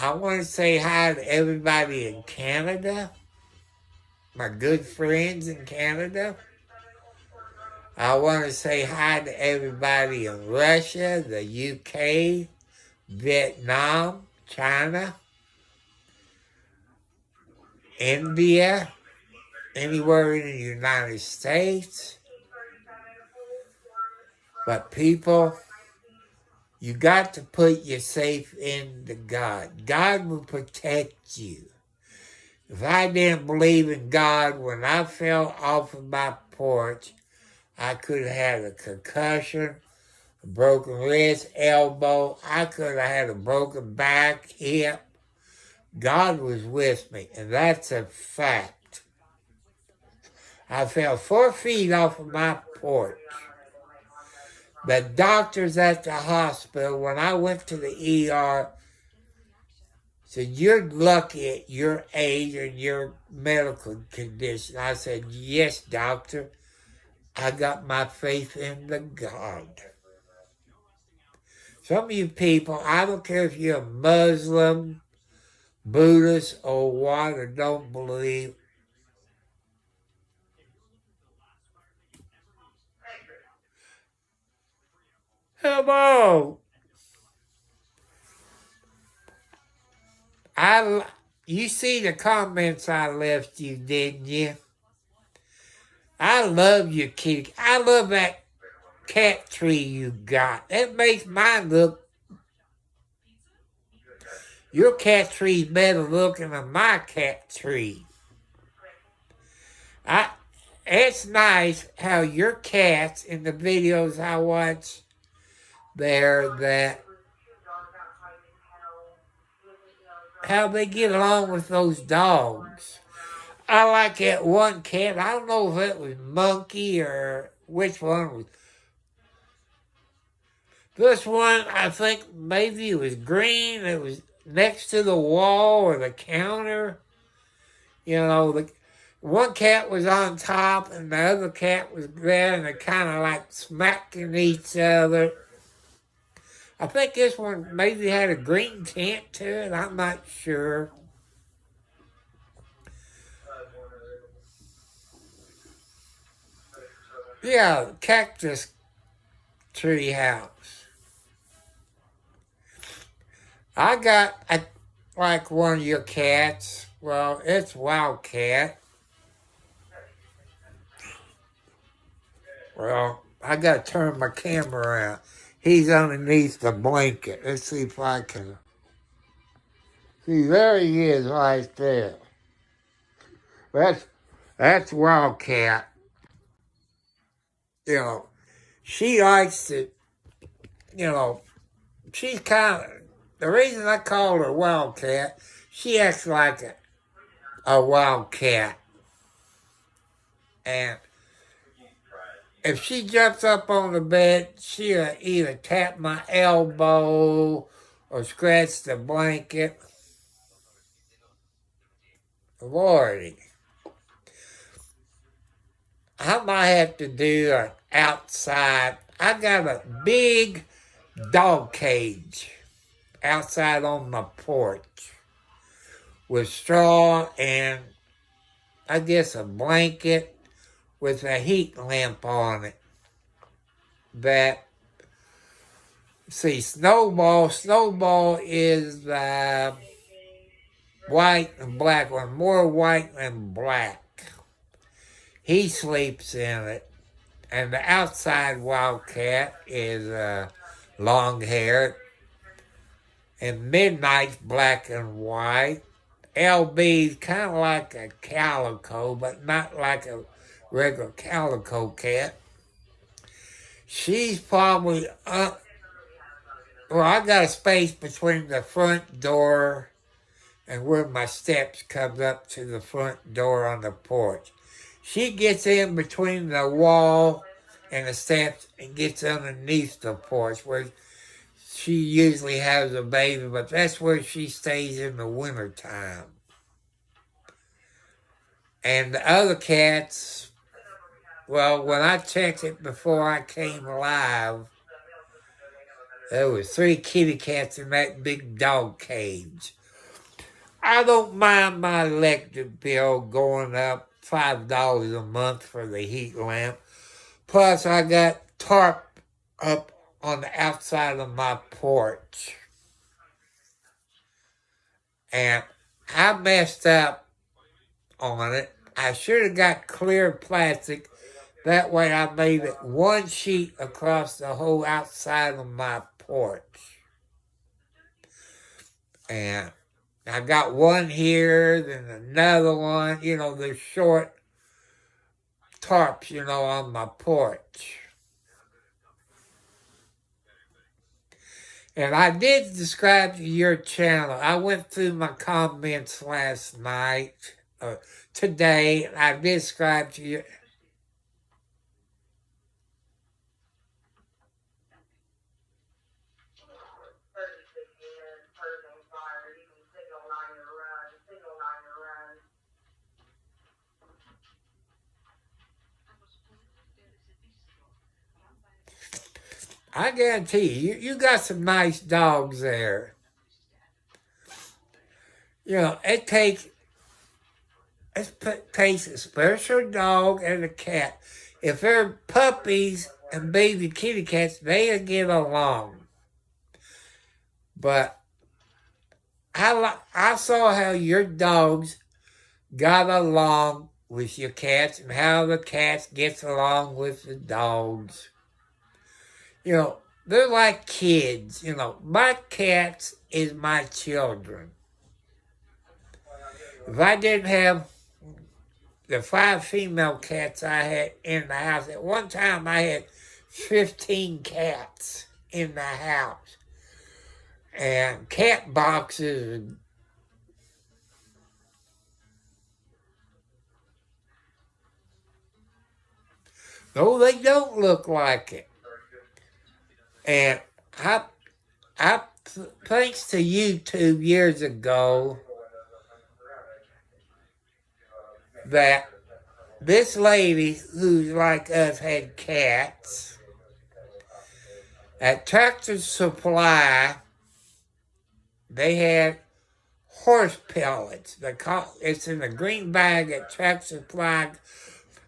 I want to say hi to everybody in Canada, my good friends in Canada. I want to say hi to everybody in Russia, the UK, Vietnam, China, India, anywhere in the United States. But people, you got to put your faith into God. God will protect you. If I didn't believe in God, when I fell off of my porch, I could have had a concussion, a broken wrist, elbow. I could have had a broken back, hip. God was with me, and that's a fact. I fell 4 feet off of my porch. The doctors at the hospital, when I went to the ER, said, "You're lucky at your age and your medical condition." I said, "Yes, doctor. I got my faith in the God." Some of you people, I don't care if you're a Muslim, Buddhist, or what, or don't believe. Hello. You see the comments I left you, didn't you? I love your kitty. I love that cat tree you got. That makes mine look. Your cat tree's better looking than my cat tree. It's nice how your cats in the videos I watch there, that how they get along with those dogs. I like that one cat. I don't know if it was Monkey or which one was. This one, I think maybe it was green. It was next to the wall or the counter. You know, the one cat was on top and the other cat was there, and they kind of like smacking each other. I think this one maybe had a green tint to it. I'm not sure. Yeah, cactus tree house. I like one of your cats. Well, it's Wildcat. Well, I got to turn my camera around. He's underneath the blanket. Let's see if I can. See, there he is right there. That's that's Wildcat. You know, she likes to, you know, she's kind of, the reason I call her Wildcat, she acts like a wildcat. And if she jumps up on the bed, she'll either tap my elbow or scratch the blanket. Lordy. I might have to do an outside. I got a big dog cage outside on my porch with straw and I guess a blanket with a heat lamp on it. That, see, Snowball is the white and black one, more white than black. He sleeps in it. And the outside Wildcat is long-haired. And Midnight's black and white. LB's kind of like a calico, but not like a regular calico cat. She's probably, well, I got a space between the front door and where my steps comes up to the front door on the porch. She gets in between the wall and the steps and gets underneath the porch where she usually has a baby, but that's where she stays in the wintertime. And the other cats, well, when I checked it before I came live, there was 3 kitty cats in that big dog cage. I don't mind my electric bill going up $5 a month for the heat lamp. Plus, I got tarp up on the outside of my porch. And I messed up on it. I should have got clear plastic. That way I made it one sheet across the whole outside of my porch. And I got one here, then another one, you know, the short tarps, you know, on my porch. And I did subscribe to your channel. I went through my comments last night, today. I did subscribe to your... I guarantee you got some nice dogs there. You know, it takes a special dog and a cat. If they're puppies and baby kitty cats, they'll get along. But I saw how your dogs got along with your cats and how the cats gets along with the dogs. You know, they're like kids. You know, my cats is my children. If I didn't have the 5 female cats I had in the house, at one time I had 15 cats in the house. And cat boxes. No, they don't look like it. And I thanks to YouTube years ago, that this lady who's like us had cats at Tractor Supply. They had horse pellets. It's in a green bag at Tractor Supply.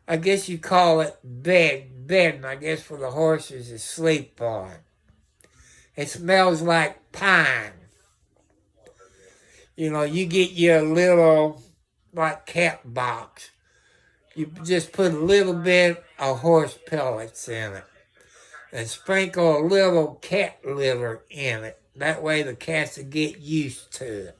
I guess you call it bedding, I guess, for the horses to sleep on. It smells like pine. You know, you get your little, like, cat box. You just put a little bit of horse pellets in it and sprinkle a little cat litter in it. That way the cats will get used to it.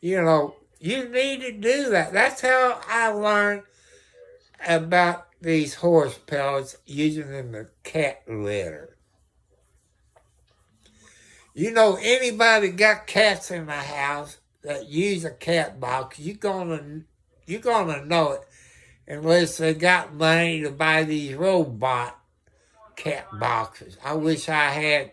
You know, you need to do that. That's how I learned about these horse pellets, using in the cat litter. You know, anybody got cats in the house that use a cat box, you're gonna know it, unless they got money to buy these robot cat boxes. I wish I had.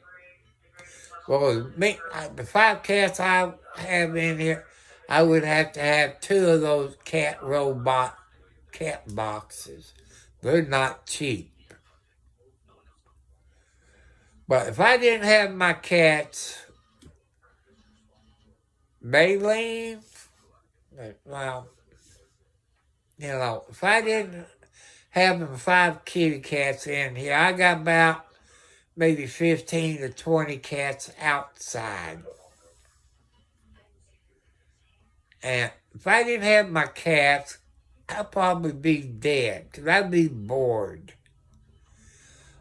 Well, the 5 cats I have in here, I would have to have 2 of those robot cat boxes. They're not cheap. But if I didn't have my cats, Baleen, well, you know, if I didn't have them 5 kitty cats in here, I got about maybe 15 to 20 cats outside. And if I didn't have my cats, I'd probably be dead, because I'd be bored.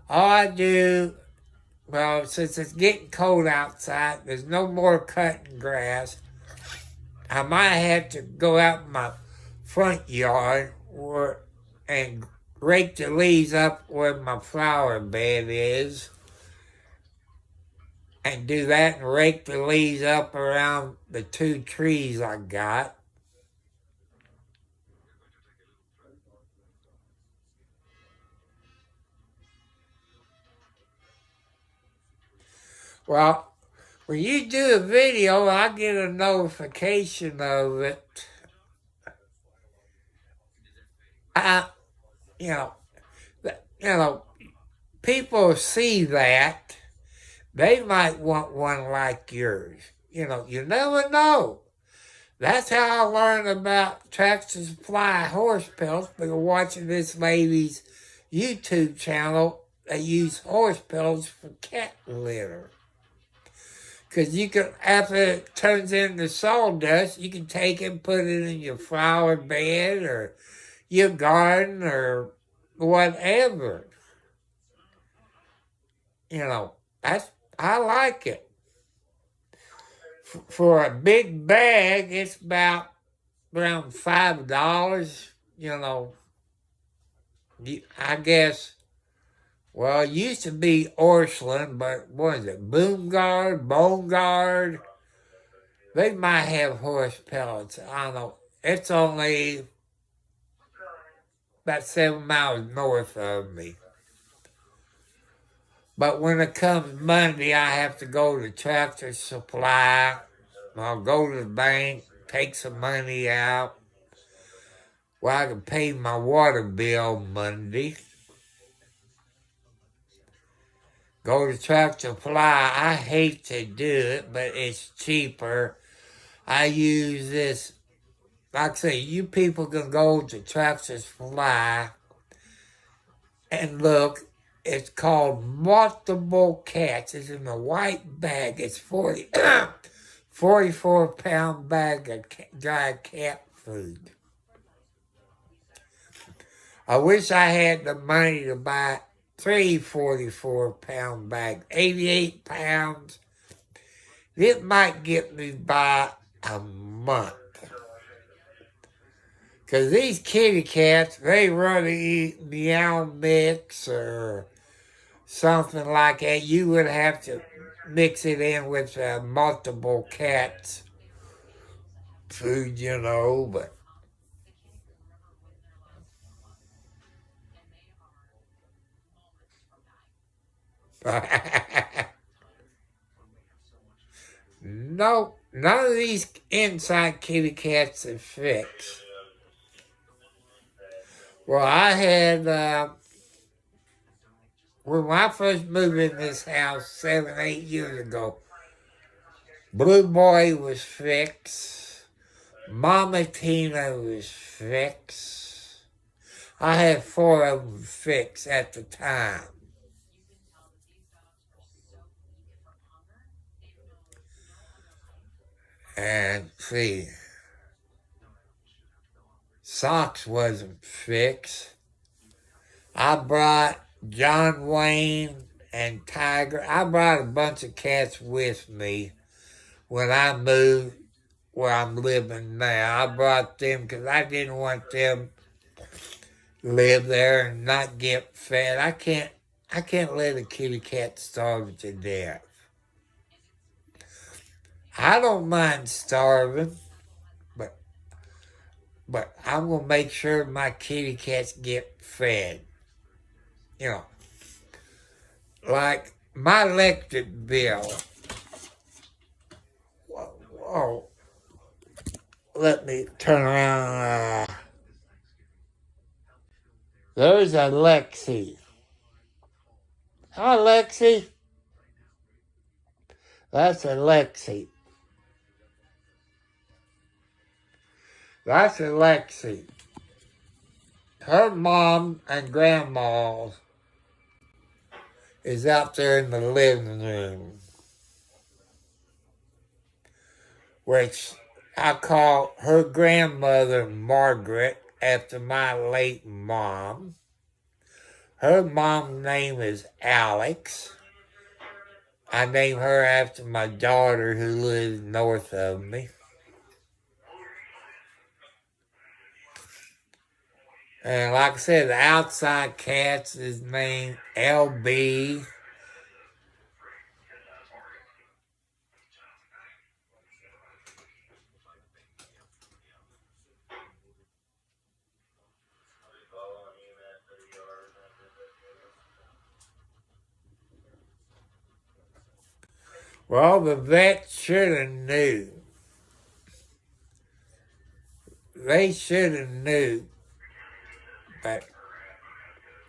All I do, well, since it's getting cold outside, there's no more cutting grass. I might have to go out in my front yard and rake the leaves up where my flower bed is, and do that and rake the leaves up around the 2 trees I got. Well, when you do a video, I get a notification of it. You know, people see that. They might want one like yours. You know, you never know. That's how I learned about Tractor Supply horse pellets, by watching this lady's YouTube channel. They use horse pellets for cat litter. Because you can, after it turns into sawdust, you can take it and put it in your flower bed or your garden or whatever. You know, I like it. For a big bag, it's about around $5. You know, I guess. Well, it used to be Orscheln, but what is it? Bone Guard. They might have horse pellets. I don't know. It's only about 7 miles north of me. But when it comes Monday, I have to go to Tractor Supply. I'll go to the bank, take some money out, where I can pay my water bill Monday. Go to Tractor Supply. I hate to do it, but it's cheaper. I use this. Like I say, you people can go to Tractor Supply and look. It's called Multiple Cats. It's in a white bag. It's 44-pound bag of dry cat food. I wish I had the money to buy 3 44-pound bags, 88 pounds. It might get me by a month. Because these kitty cats, they rather eat Meow Mix or something like that. You would have to mix it in with multiple cats food, you know, but No, none of these inside kitty cats are fixed. Well, I had, when I first moved in this house 7, 8 years ago, Blue Boy was fixed. Mama Tina was fixed. I had 4 of them fixed at the time. And see, Socks wasn't fixed. I brought John Wayne and Tiger. I brought a bunch of cats with me when I moved where I'm living now. I brought them because I didn't want them to live there and not get fed. I can't let a kitty cat starve to death. I don't mind starving, but I'm gonna make sure my kitty cats get fed. You know, like my electric bill. Whoa, let me turn around. There's a Lexi. Hi, Lexi. That's a Lexi. That's a Lexi. Her mom and grandma is out there in the living room, which I call her grandmother Margaret after my late mom. Her mom's name is Alex. I named her after my daughter who lives north of me. And like I said, the outside cat's is named LB. Well, the vet should have knew. They should have knew. But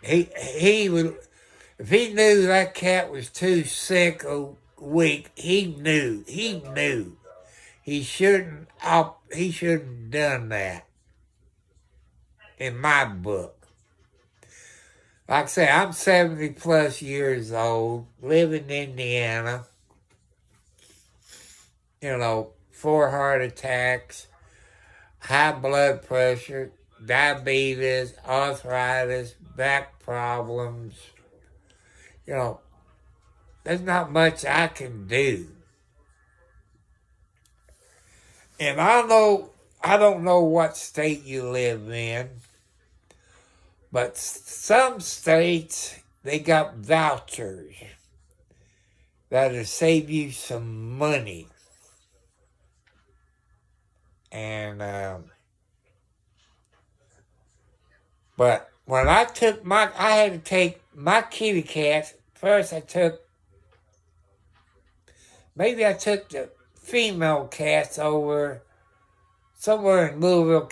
he would, if he knew that cat was too sick or weak, he knew. He knew. He shouldn't have done that. In my book. Like I say, I'm 70 plus years old, live in Indiana. 4 heart attacks, high blood pressure, diabetes, arthritis, back problems. There's not much I can do. And I don't know what state you live in, but some states, they got vouchers that'll save you some money. And, but when I had to take my kitty cats, first I took the female cats over somewhere in Louisville.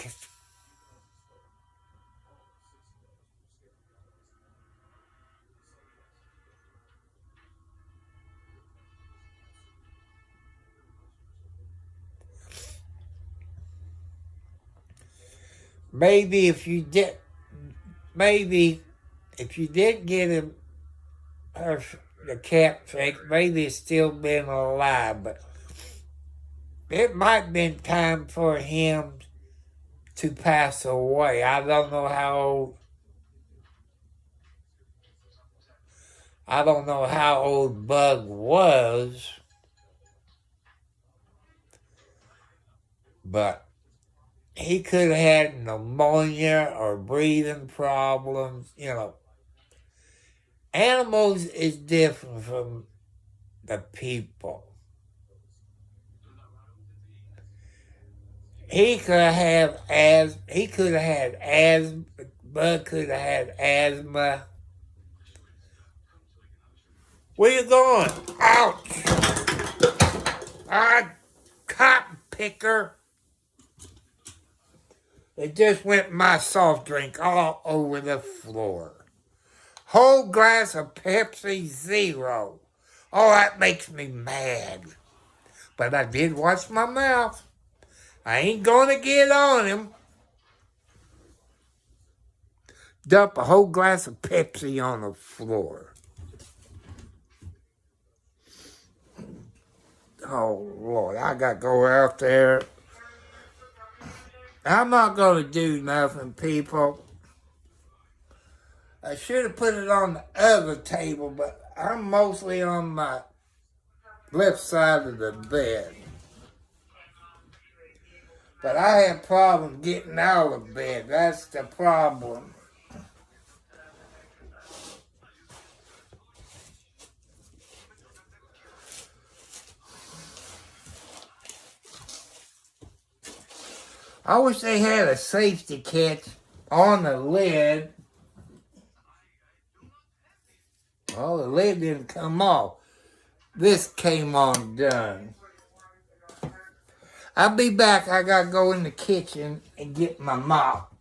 Maybe if you didn't get the cat fixed, maybe it's still been alive, but it might have been time for him to pass away. I don't know how old Bug was, but he could have had pneumonia or breathing problems. Animals is different from the people. He could have had asthma. Bug could have had asthma. Where you going? Ouch! Ah, cotton picker. It just went my soft drink all over the floor. Whole glass of Pepsi Zero. Oh, that makes me mad. But I did wash my mouth. I ain't gonna get on him. Dump a whole glass of Pepsi on the floor. Oh, Lord, I gotta go out there. I'm not gonna do nothing, people. I should have put it on the other table, but I'm mostly on my left side of the bed. But I have problems getting out of bed. That's the problem. I wish they had a safety catch on the lid. Well, the lid didn't come off. This came undone. I'll be back. I gotta go in the kitchen and get my mop.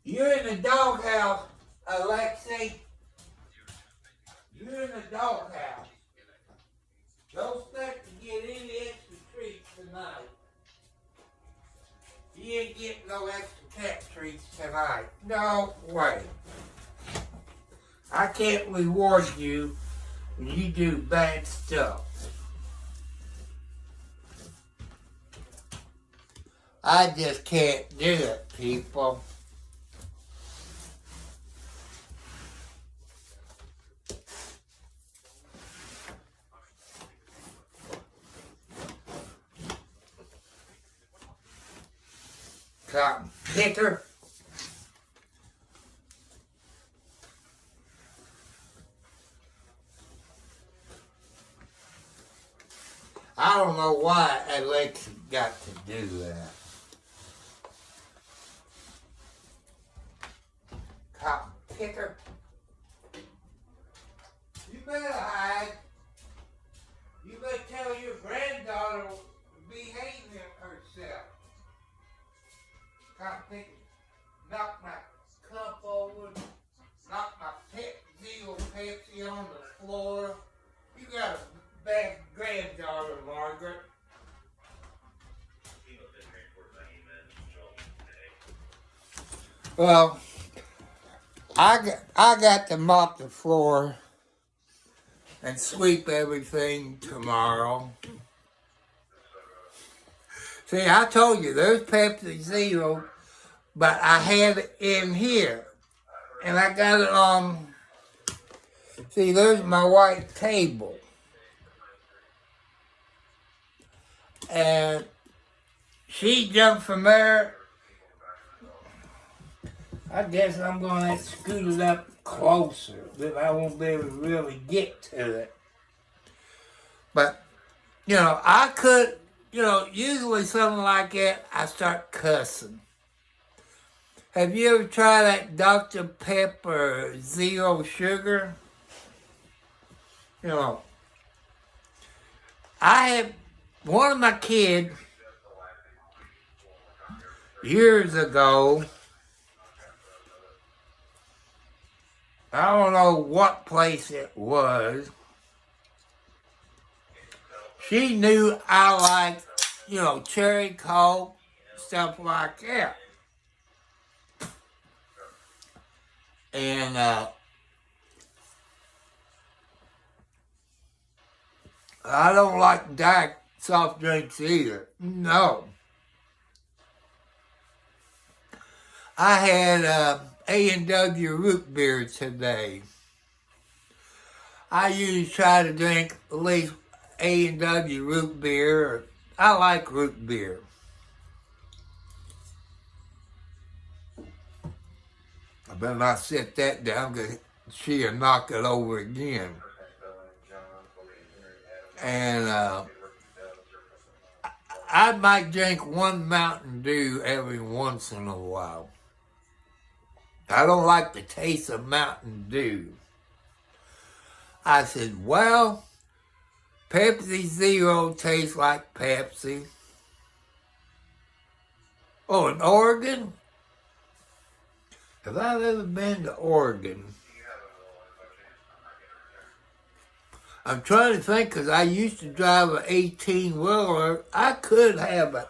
You're in the doghouse, Alexei. You're in the doghouse. Don't expect to get any extra treats tonight. You ain't getting no extra cat treats tonight. No way. I can't reward you when you do bad stuff. I just can't do it, people. Cotton picker. I don't know why Alexa got to do that. Cotton picker. You better hide. You better tell your granddaughter to behave herself. Cotton picker. Knock my cup over. Knock my Zero Pepsi on the floor. You got a bad granddaughter, Margaret. Well, I got to mop the floor and sweep everything tomorrow. See, I told you, there's Pepsi Zero, but I had it in here. And I got it on, see, there's my white table. And she jumped from there. I guess I'm going to have to scoot it up closer, but I won't be able to really get to it. But, you know, I could, you know, usually something like that, I start cussing. Have you ever tried that Dr. Pepper Zero Sugar? You know, I had one of my kids years ago. I don't know what place it was. She knew I liked, you know, cherry Coke, stuff like that. And I don't like diet soft drinks either. No. I had A&W root beer today. I usually try to drink at least A&W root beer. I like root beer. I better not set that down because she'll knock it over again. And I might drink one Mountain Dew every once in a while. I don't like the taste of Mountain Dew. I said, well, Pepsi Zero tastes like Pepsi. Oh, in Oregon? Have I ever been to Oregon? I'm trying to think because I used to drive an 18-wheeler. I could have it.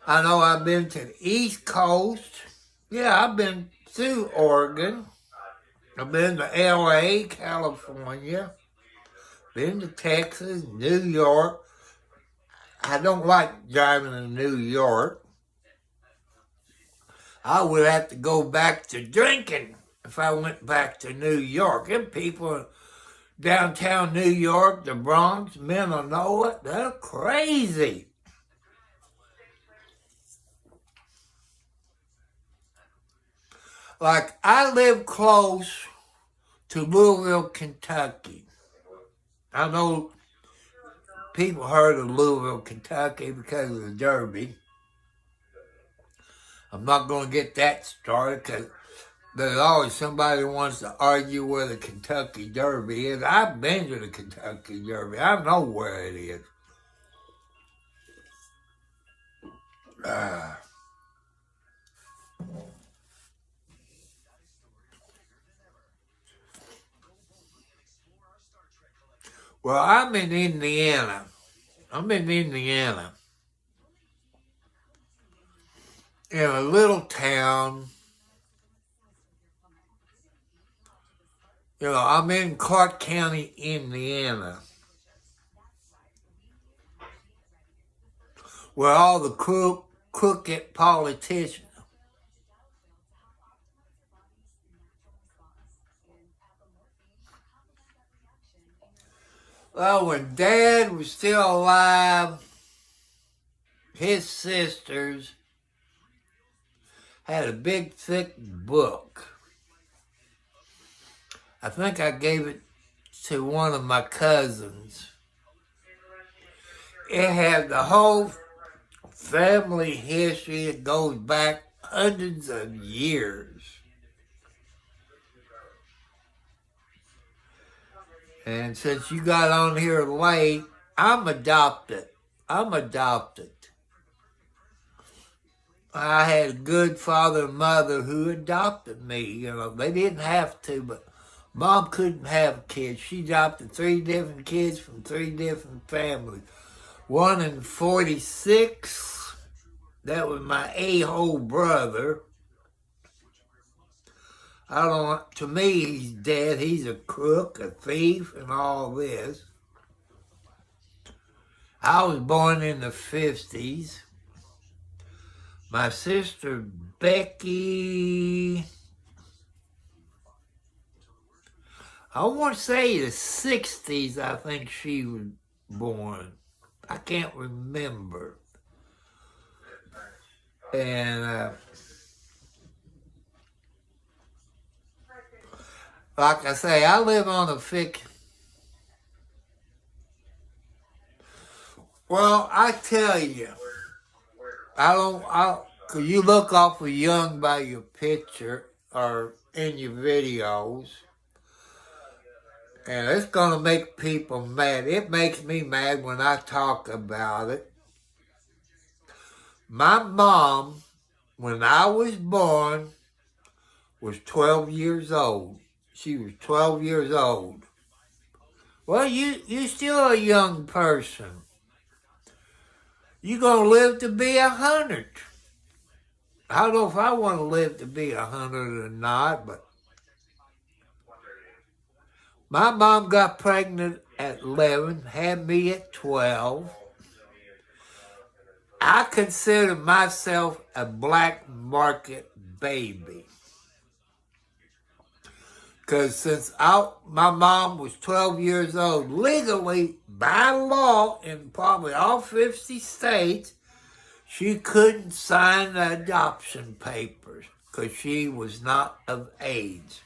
I know I've been to the East Coast. Yeah, I've been through Oregon. I've been to L.A., California. Been to Texas, New York. I don't like driving to New York. I would have to go back to drinking if I went back to New York. And people downtown New York, the Bronx, men will know it. They're crazy. Like, I live close to Louisville, Kentucky. I know people heard of Louisville, Kentucky because of the Derby. I'm not going to get that started because there's always somebody who wants to argue where the Kentucky Derby is. I've been to the Kentucky Derby. I know where it is. Well, I'm in Indiana. In a little town. I'm in Clark County, Indiana, where all the crooked politicians. Well, when Dad was still alive, his sisters had a big, thick book. I think I gave it to one of my cousins. It had the whole family history. It goes back hundreds of years. And since you got on here late, I'm adopted. I had a good father and mother who adopted me. They didn't have to, but Mom couldn't have kids. She adopted 3 different kids from 3 different families. One in 46, that was my a-hole brother. To me, he's dead. He's a crook, a thief, and all this. I was born in the 50s. My sister, Becky, I want to say the 60s, I think she was born. I can't remember. And like I say, I live on a Well, I tell you, cause you look awful young by your picture or in your videos. And it's going to make people mad. It makes me mad when I talk about it. My mom, when I was born, was 12 years old. She was 12 years old. Well, you're still a young person. You're going to live to be 100. I don't know if I want to live to be 100 or not, but my mom got pregnant at 11, had me at 12. I consider myself a black market baby. Because since my mom was 12 years old, legally, by law, in probably all 50 states, she couldn't sign the adoption papers because she was not of age.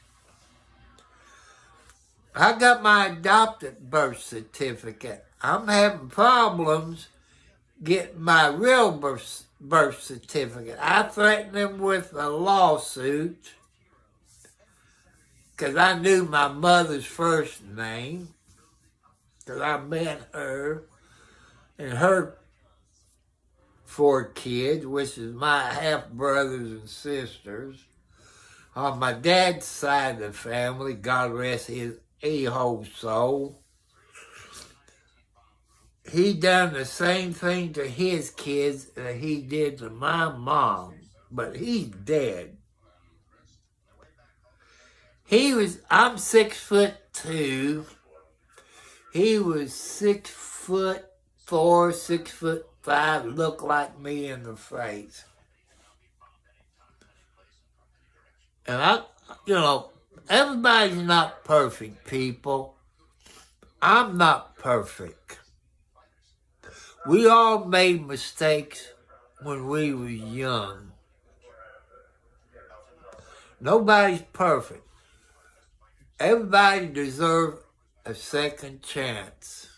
I got my adopted birth certificate. I'm having problems get my real birth certificate. I threatened them with a lawsuit because I knew my mother's first name, because I met her and her 4 kids, which is my half-brothers and sisters. On my dad's side of the family, God rest his a-hole soul, he done the same thing to his kids that he did to my mom, but he's dead. I'm 6'2". He was 6'4", 6'5", looked like me in the face. And everybody's not perfect, people. I'm not perfect. We all made mistakes when we were young. Nobody's perfect. Everybody deserves a second chance.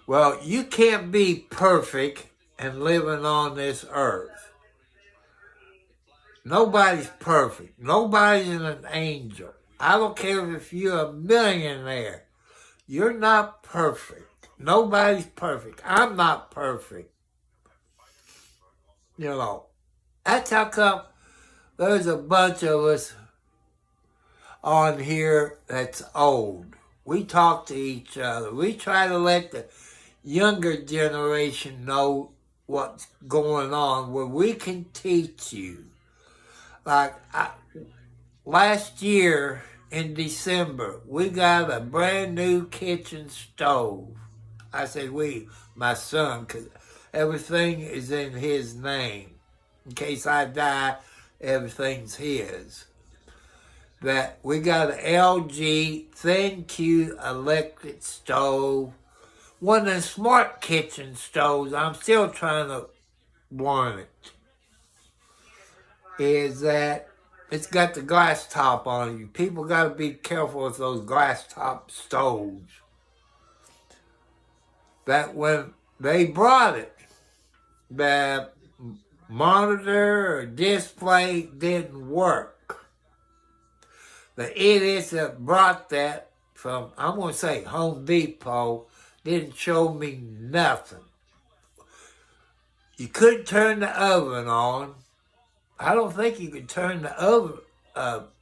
Well, you can't be perfect and living on this earth. Nobody's perfect. Nobody's an angel. I don't care if you're a millionaire. You're not perfect. Nobody's perfect. I'm not perfect. That's how come there's a bunch of us on here that's old. We talk to each other. We try to let the younger generation know what's going on, where we can teach you. Like last year in December, we got a brand new kitchen stove. I said we, my son, because everything is in his name. In case I die, everything's his. That we got an LG ThinQ electric stove. One of the smart kitchen stoves, I'm still trying to learn it, is that it's got the glass top on it. People got to be careful with those glass top stoves. That when they brought it, the monitor or display didn't work. The idiots that brought that from, I'm going to say Home Depot, didn't show me nothing. You couldn't turn the oven on. I don't think you could turn the oven up.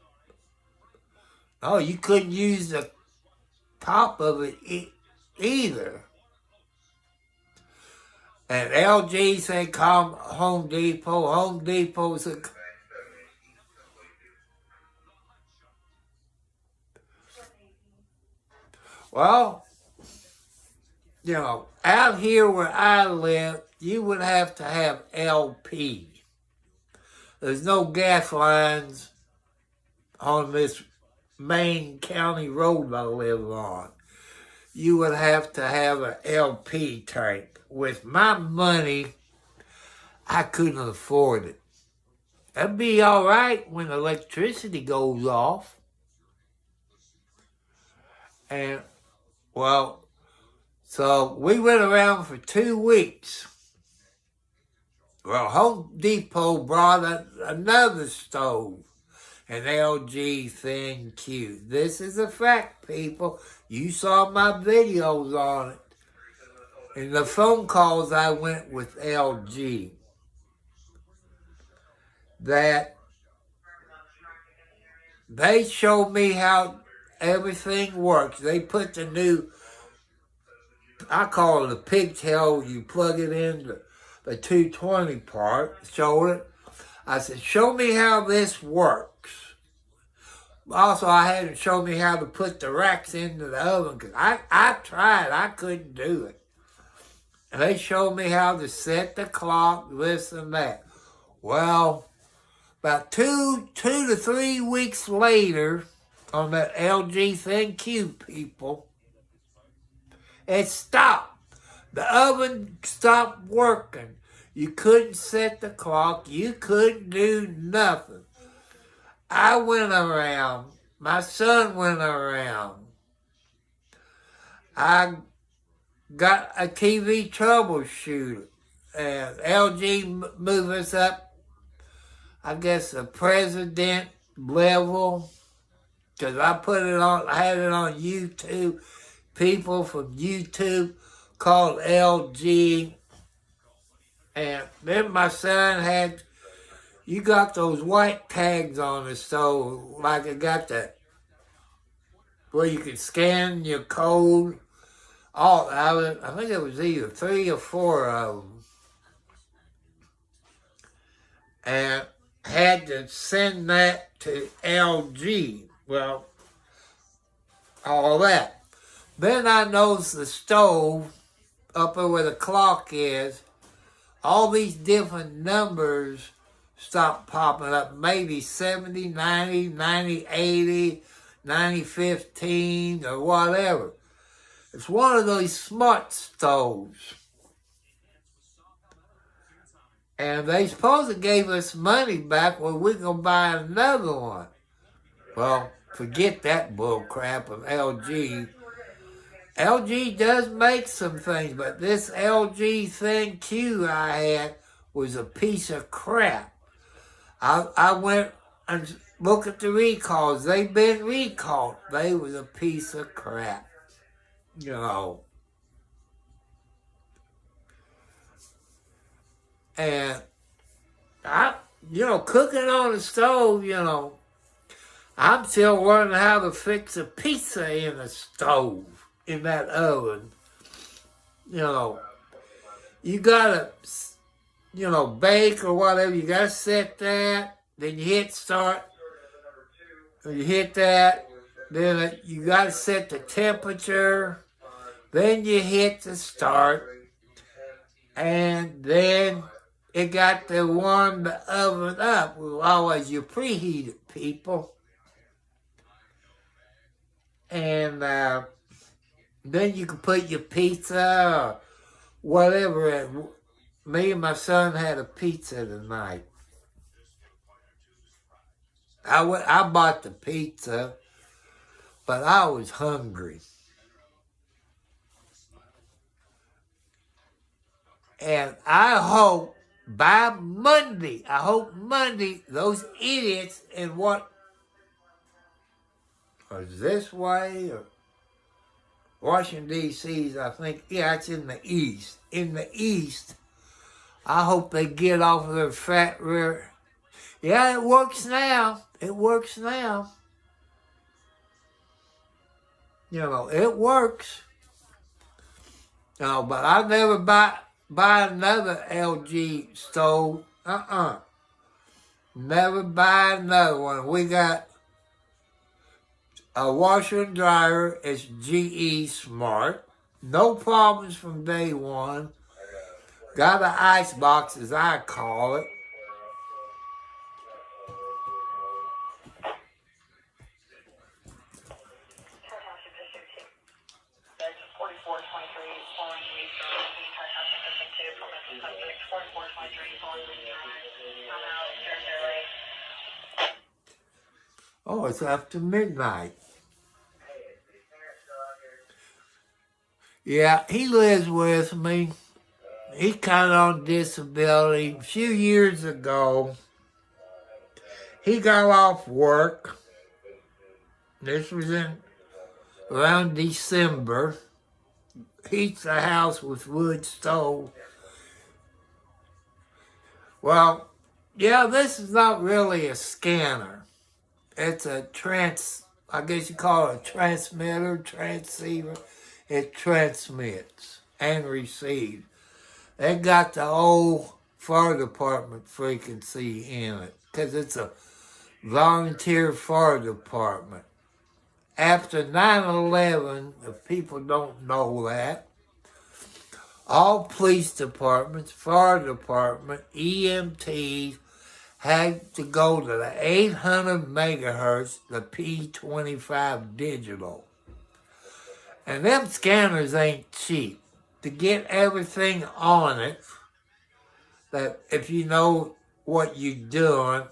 No, you couldn't use the top of it either. And LG said, call Home Depot. Home Depot said, well, out here where I live, you would have to have LP. There's no gas lines on this main county road I live on. You would have to have an LP tank. With my money, I couldn't afford it. That'd be all right when electricity goes off. And, so we went around for 2 weeks. Well, Home Depot brought another stove, an LG ThinQ. This is a fact, people. You saw my videos on it. And the phone calls I went with LG. That they showed me how everything works. They put the new, I call it a pigtail, you plug it in the 220 part, showed it. I said, show me how this works. Also, I had to show me how to put the racks into the oven, because I tried, I couldn't do it. And they showed me how to set the clock, this and that. Well, about two to 3 weeks later, on that LG ThinQ, people, it stopped. The oven stopped working. You couldn't set the clock. You couldn't do nothing. I went around. My son went around. I got a TV troubleshooter, and LG moved us up, I guess, the president level, because I put it on, I had it on YouTube. People from YouTube called LG, and then my son had, you got those white tags on the stove, like it got that, where you could scan your code. I think it was either 3 or 4 of them, and had to send that to LG. Well, all that. Then I noticed the stove up there where the clock is, all these different numbers stopped popping up, maybe 70, 90, 90, 80, 90, 15, or whatever. It's one of those smart stoves. And they supposed to gave us money back when we're going to buy another one. Well, forget that bull crap of LG. LG does make some things, but this LG thing Q I had was a piece of crap. I went and looked at the recalls. They've been recalled. They was a piece of crap. You know. And cooking on the stove, I'm still learning how to fix a pizza in a stove, in that oven. You gotta, bake or whatever, you gotta set that, then you hit start, you hit that, then you gotta set the temperature, then you hit the start, and then it got to warm the oven up. Well, always you preheat it, people. And then you can put your pizza or whatever in. Me and my son had a pizza tonight. I bought the pizza, but I was hungry. And I hope by Monday, those idiots in what is this way, or Washington, D.C.'s, I think, yeah, it's in the east. In the east, I hope they get off of their fat rear. Yeah, it works now. It works now. It works. But I'll never buy another LG stove. Never buy another one. We got a washer and dryer. It's GE Smart. No problems from day one. Got an ice box, as I call it. Oh, it's after midnight. Yeah, he lives with me. He's kind of on disability. A few years ago, he got off work. This was around December. Heats the house with wood stove. Well, yeah, this is not really a scanner. It's a I guess you call it a transmitter, transceiver. It transmits and receives. They got the old fire department frequency in it because it's a volunteer fire department. After 9/11, if people don't know that, all police departments, fire department, EMTs had to go to the 800 megahertz, the P25 digital. And them scanners ain't cheap. To get everything on it, that if you know what you're doing,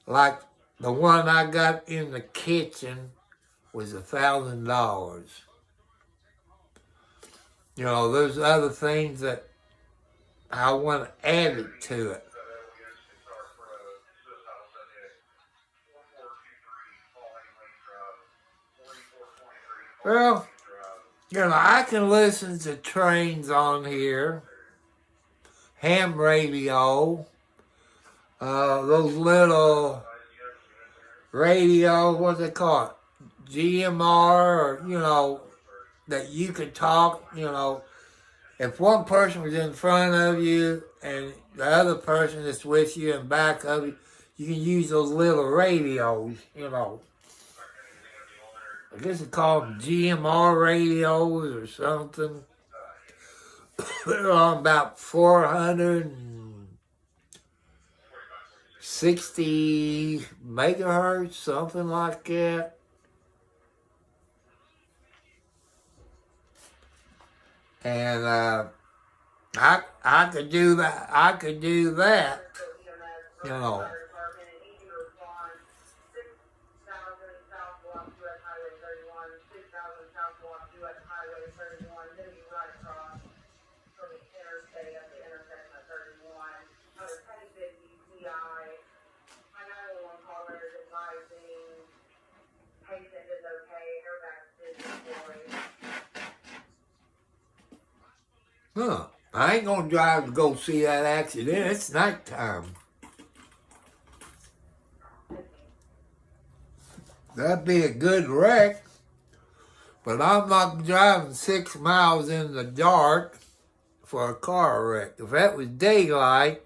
like the one I got in the kitchen was $1,000. You know, there's other things that I want to add it to it. Well, you know, I can listen to trains on here, ham radio, those little radio, what's it called? GMR, or, you know, that you can talk, you know. If one person was in front of you and the other person is with you and back of you, you can use those little radios, you know. I guess they call them GMR radios or something. They're on about 460 megahertz, something like that. And I could do that. I could do that. You know. Huh. I ain't gonna drive to go see that accident. It's nighttime. That'd be a good wreck. But I'm not driving 6 miles in the dark for a car wreck. If that was daylight,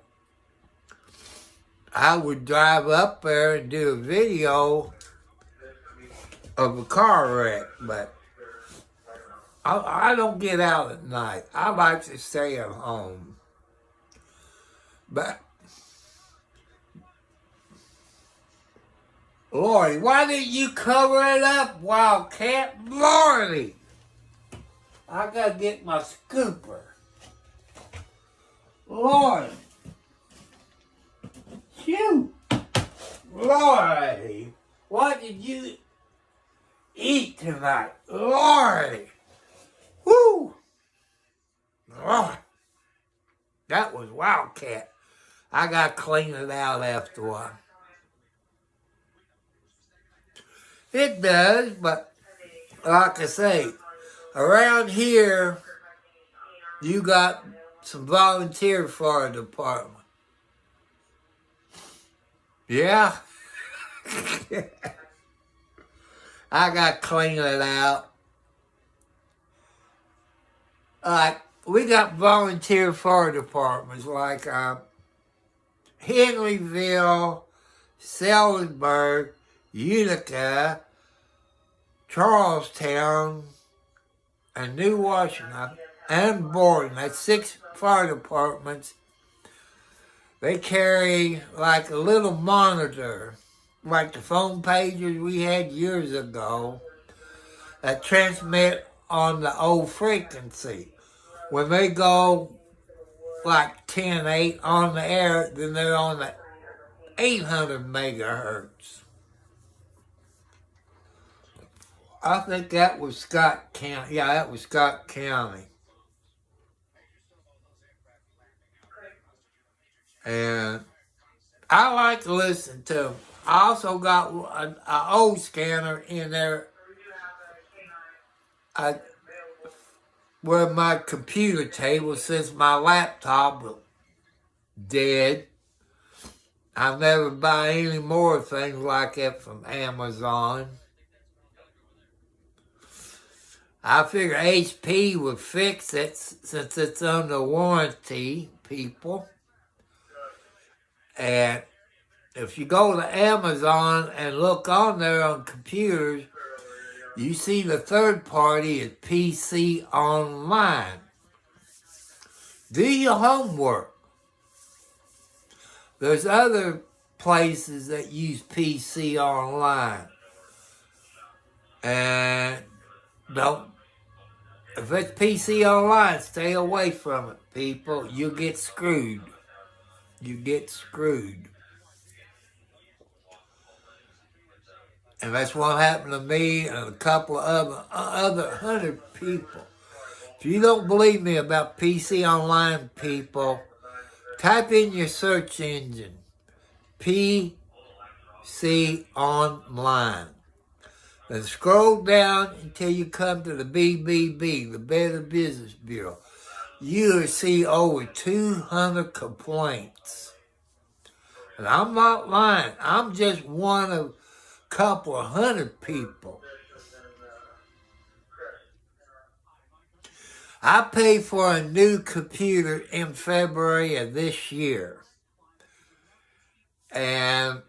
I would drive up there and do a video of a car wreck. But I don't get out at night. I like to stay at home. But, Lordy, why didn't you cover it up, Wildcat? Lordy! I gotta get my scooper. Lordy! Phew! Lordy! What did you eat tonight? Lordy! Woo! Oh, that was Wildcat. I gotta clean it out after a while. It does, but like I say, around here, you got some volunteer fire department. Yeah? I gotta clean it out. We got volunteer fire departments like Henryville, Sellersburg, Utica, Charlestown, and New Washington, and Borden. That's 6 fire departments. They carry like a little monitor, like the phone pages we had years ago, that transmit on the old frequency. When they go like 10-8 on the air, then they're on the 800 megahertz. I think that was Scott County. Yeah, that was Scott County. And I like to listen to them. I also got an old scanner in there where my computer table, since my laptop was dead. I'll never buy any more things like that from Amazon. I figure HP would fix it since it's under warranty, people. And if you go to Amazon and look on there on computers, you see the third party is PC Online. Do your homework. There's other places that use PC Online. And if it's PC Online, stay away from it, people. You get screwed. You get screwed. And that's what happened to me and a couple of other 100 people. If you don't believe me about PC Online, people, type in your search engine, PC Online. Then scroll down until you come to the BBB, the Better Business Bureau. You will see over 200 complaints. And I'm not lying. I'm just one of a couple of hundred people. I paid for a new computer in February of this year. And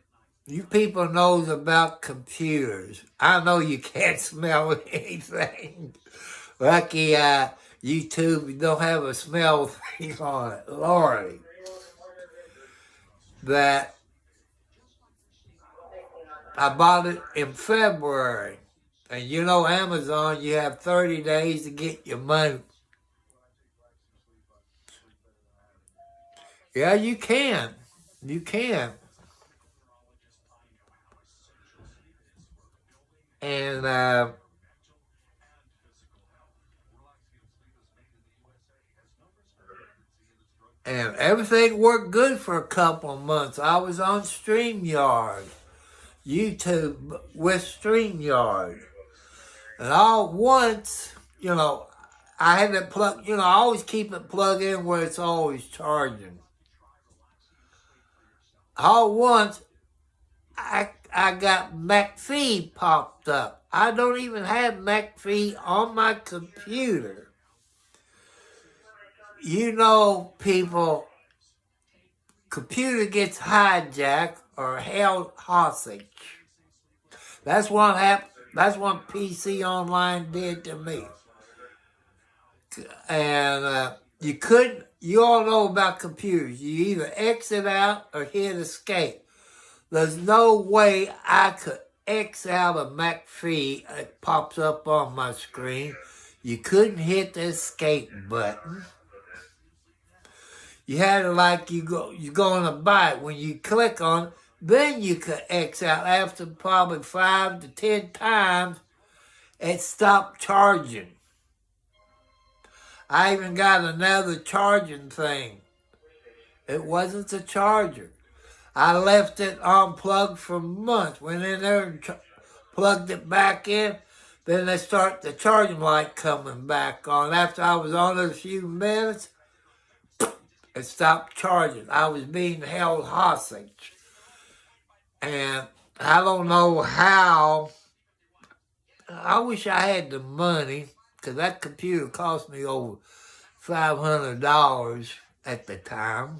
you people knows about computers. I know you can't smell anything. Lucky YouTube don't have a smell thing on it. Lordy. That I bought it in February. And you know Amazon, you have 30 days to get your money. Yeah, you can. You can. And everything worked good for a couple of months. I was on StreamYard, YouTube with StreamYard. And all at once, I had it plugged, I always keep it plugged in where it's always charging. All at once, I got McAfee popped up. I don't even have McAfee on my computer. You know, people, computer gets hijacked or held hostage. That's what happened. That's what PC Online did to me. And you all know about computers. You either exit out or hit escape. There's no way I could X out a McAfee. It pops up on my screen. You couldn't hit the escape button. You had to you're going to buy it. When you click on it, then you could X out. After probably 5 to 10 times, it stopped charging. I even got another charging thing. It wasn't the charger. I left it unplugged for months. Went in there and plugged it back in. Then they start the charging light coming back on. After I was on it a few minutes, it stopped charging. I was being held hostage. And I don't know how. I wish I had the money, because that computer cost me over $500 at the time.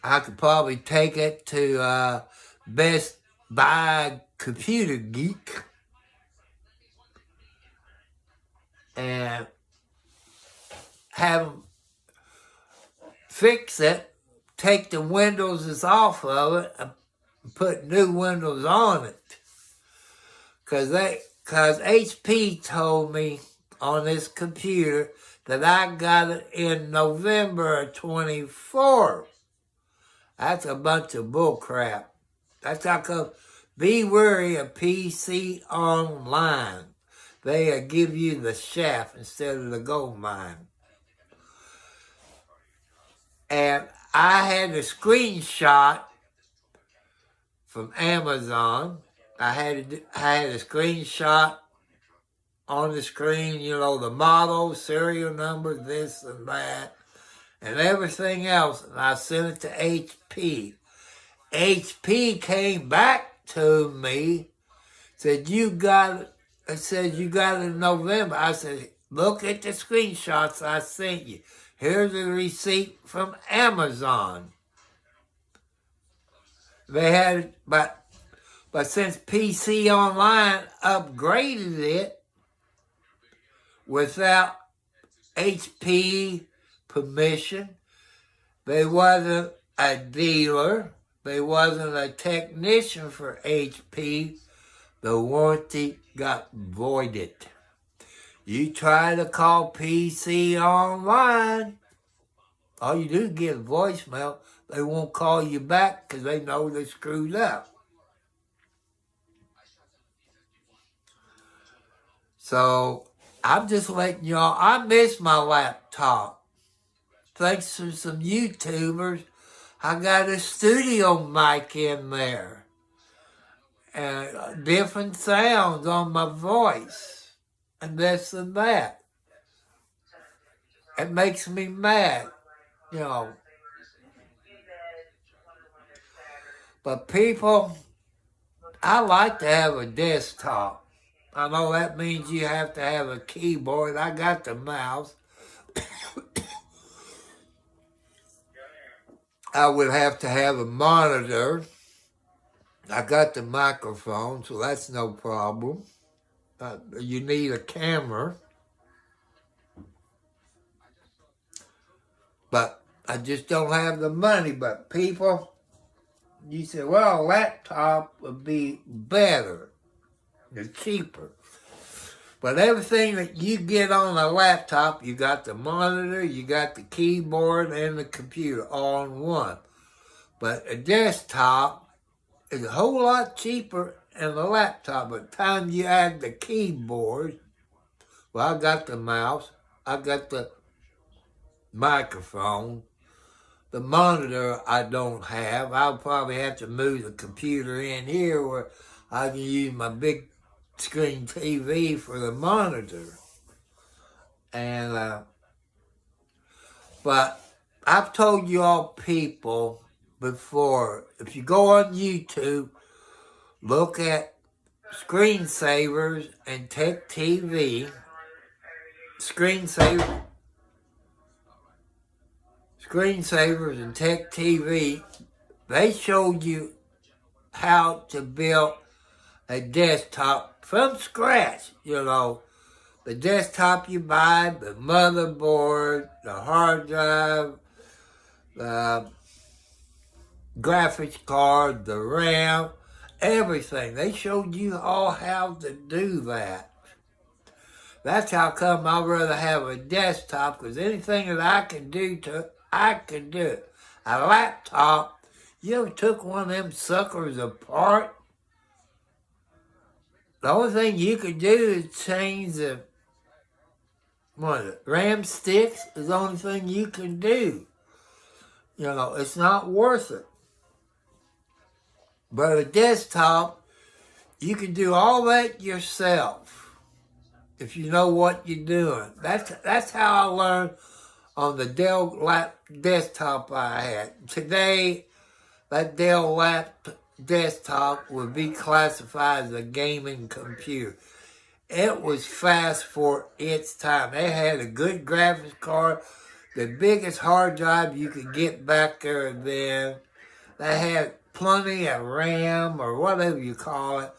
I could probably take it to Best Buy Computer Geek and have them fix it, take the windows off of it, and put new windows on it. Because HP told me on this computer that I got it in November of 24. That's a bunch of bull crap. That's how come. Be wary of PC Online. They give you the shaft instead of the gold mine. And I had a screenshot from Amazon. I had a screenshot on the screen, the model, serial number, this and that, and everything else. And I sent it to HP. HP came back to me, said, you got it. It said, you got it in November. I said, look at the screenshots I sent you. Here's the receipt from Amazon. They had it, but since PC Online upgraded it without HP permission, they wasn't a dealer, they wasn't a technician for HP, the warranty got voided. You try to call PC Online, all you do is get a voicemail. They won't call you back because they know they screwed up. So I'm just letting y'all, I miss my laptop. Thanks to some YouTubers, I got a studio mic in there. And different sounds on my voice. And this and that. It makes me mad, you know. But people, I like to have a desktop. I know that means you have to have a keyboard. I got the mouse. I would have to have a monitor. I got the microphone, so that's no problem. You need a camera. But I just don't have the money. But people, you say, well, a laptop would be better. It's cheaper. But everything that you get on a laptop, you got the monitor, you got the keyboard, and the computer all in one. But a desktop is a whole lot cheaper than a laptop. By the time you add the keyboard, well, I got the mouse, I got the microphone. The monitor I don't have. I'll probably have to move the computer in here where I can use my big screen TV for the monitor. And but I've told you all people before, if you go on YouTube, look at screensavers and tech TV. Screensavers and tech TV, they showed you how to build a desktop from scratch, you know. The desktop you buy, the motherboard, the hard drive, the graphics card, the RAM, everything. They showed you all how to do that. That's how come I'd rather have a desktop, because anything that I can do I can do it. A laptop, you ever took one of them suckers apart? The only thing you could do is change the RAM sticks is the only thing you can do. You know, it's not worth it. But a desktop, you can do all that yourself if you know what you're doing. That's how I learned on the Dell desktop I had. Today, that Dell desktop would be classified as a gaming computer. It was fast for its time. They had a good graphics card, the biggest hard drive you could get back there then. They had plenty of RAM or whatever you call it.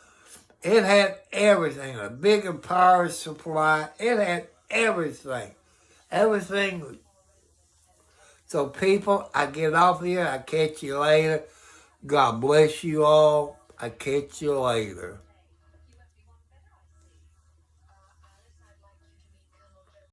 It had everything, a bigger power supply. It had everything. Everything. So people, I get off here. I catch you later. God bless you all. I catch you later.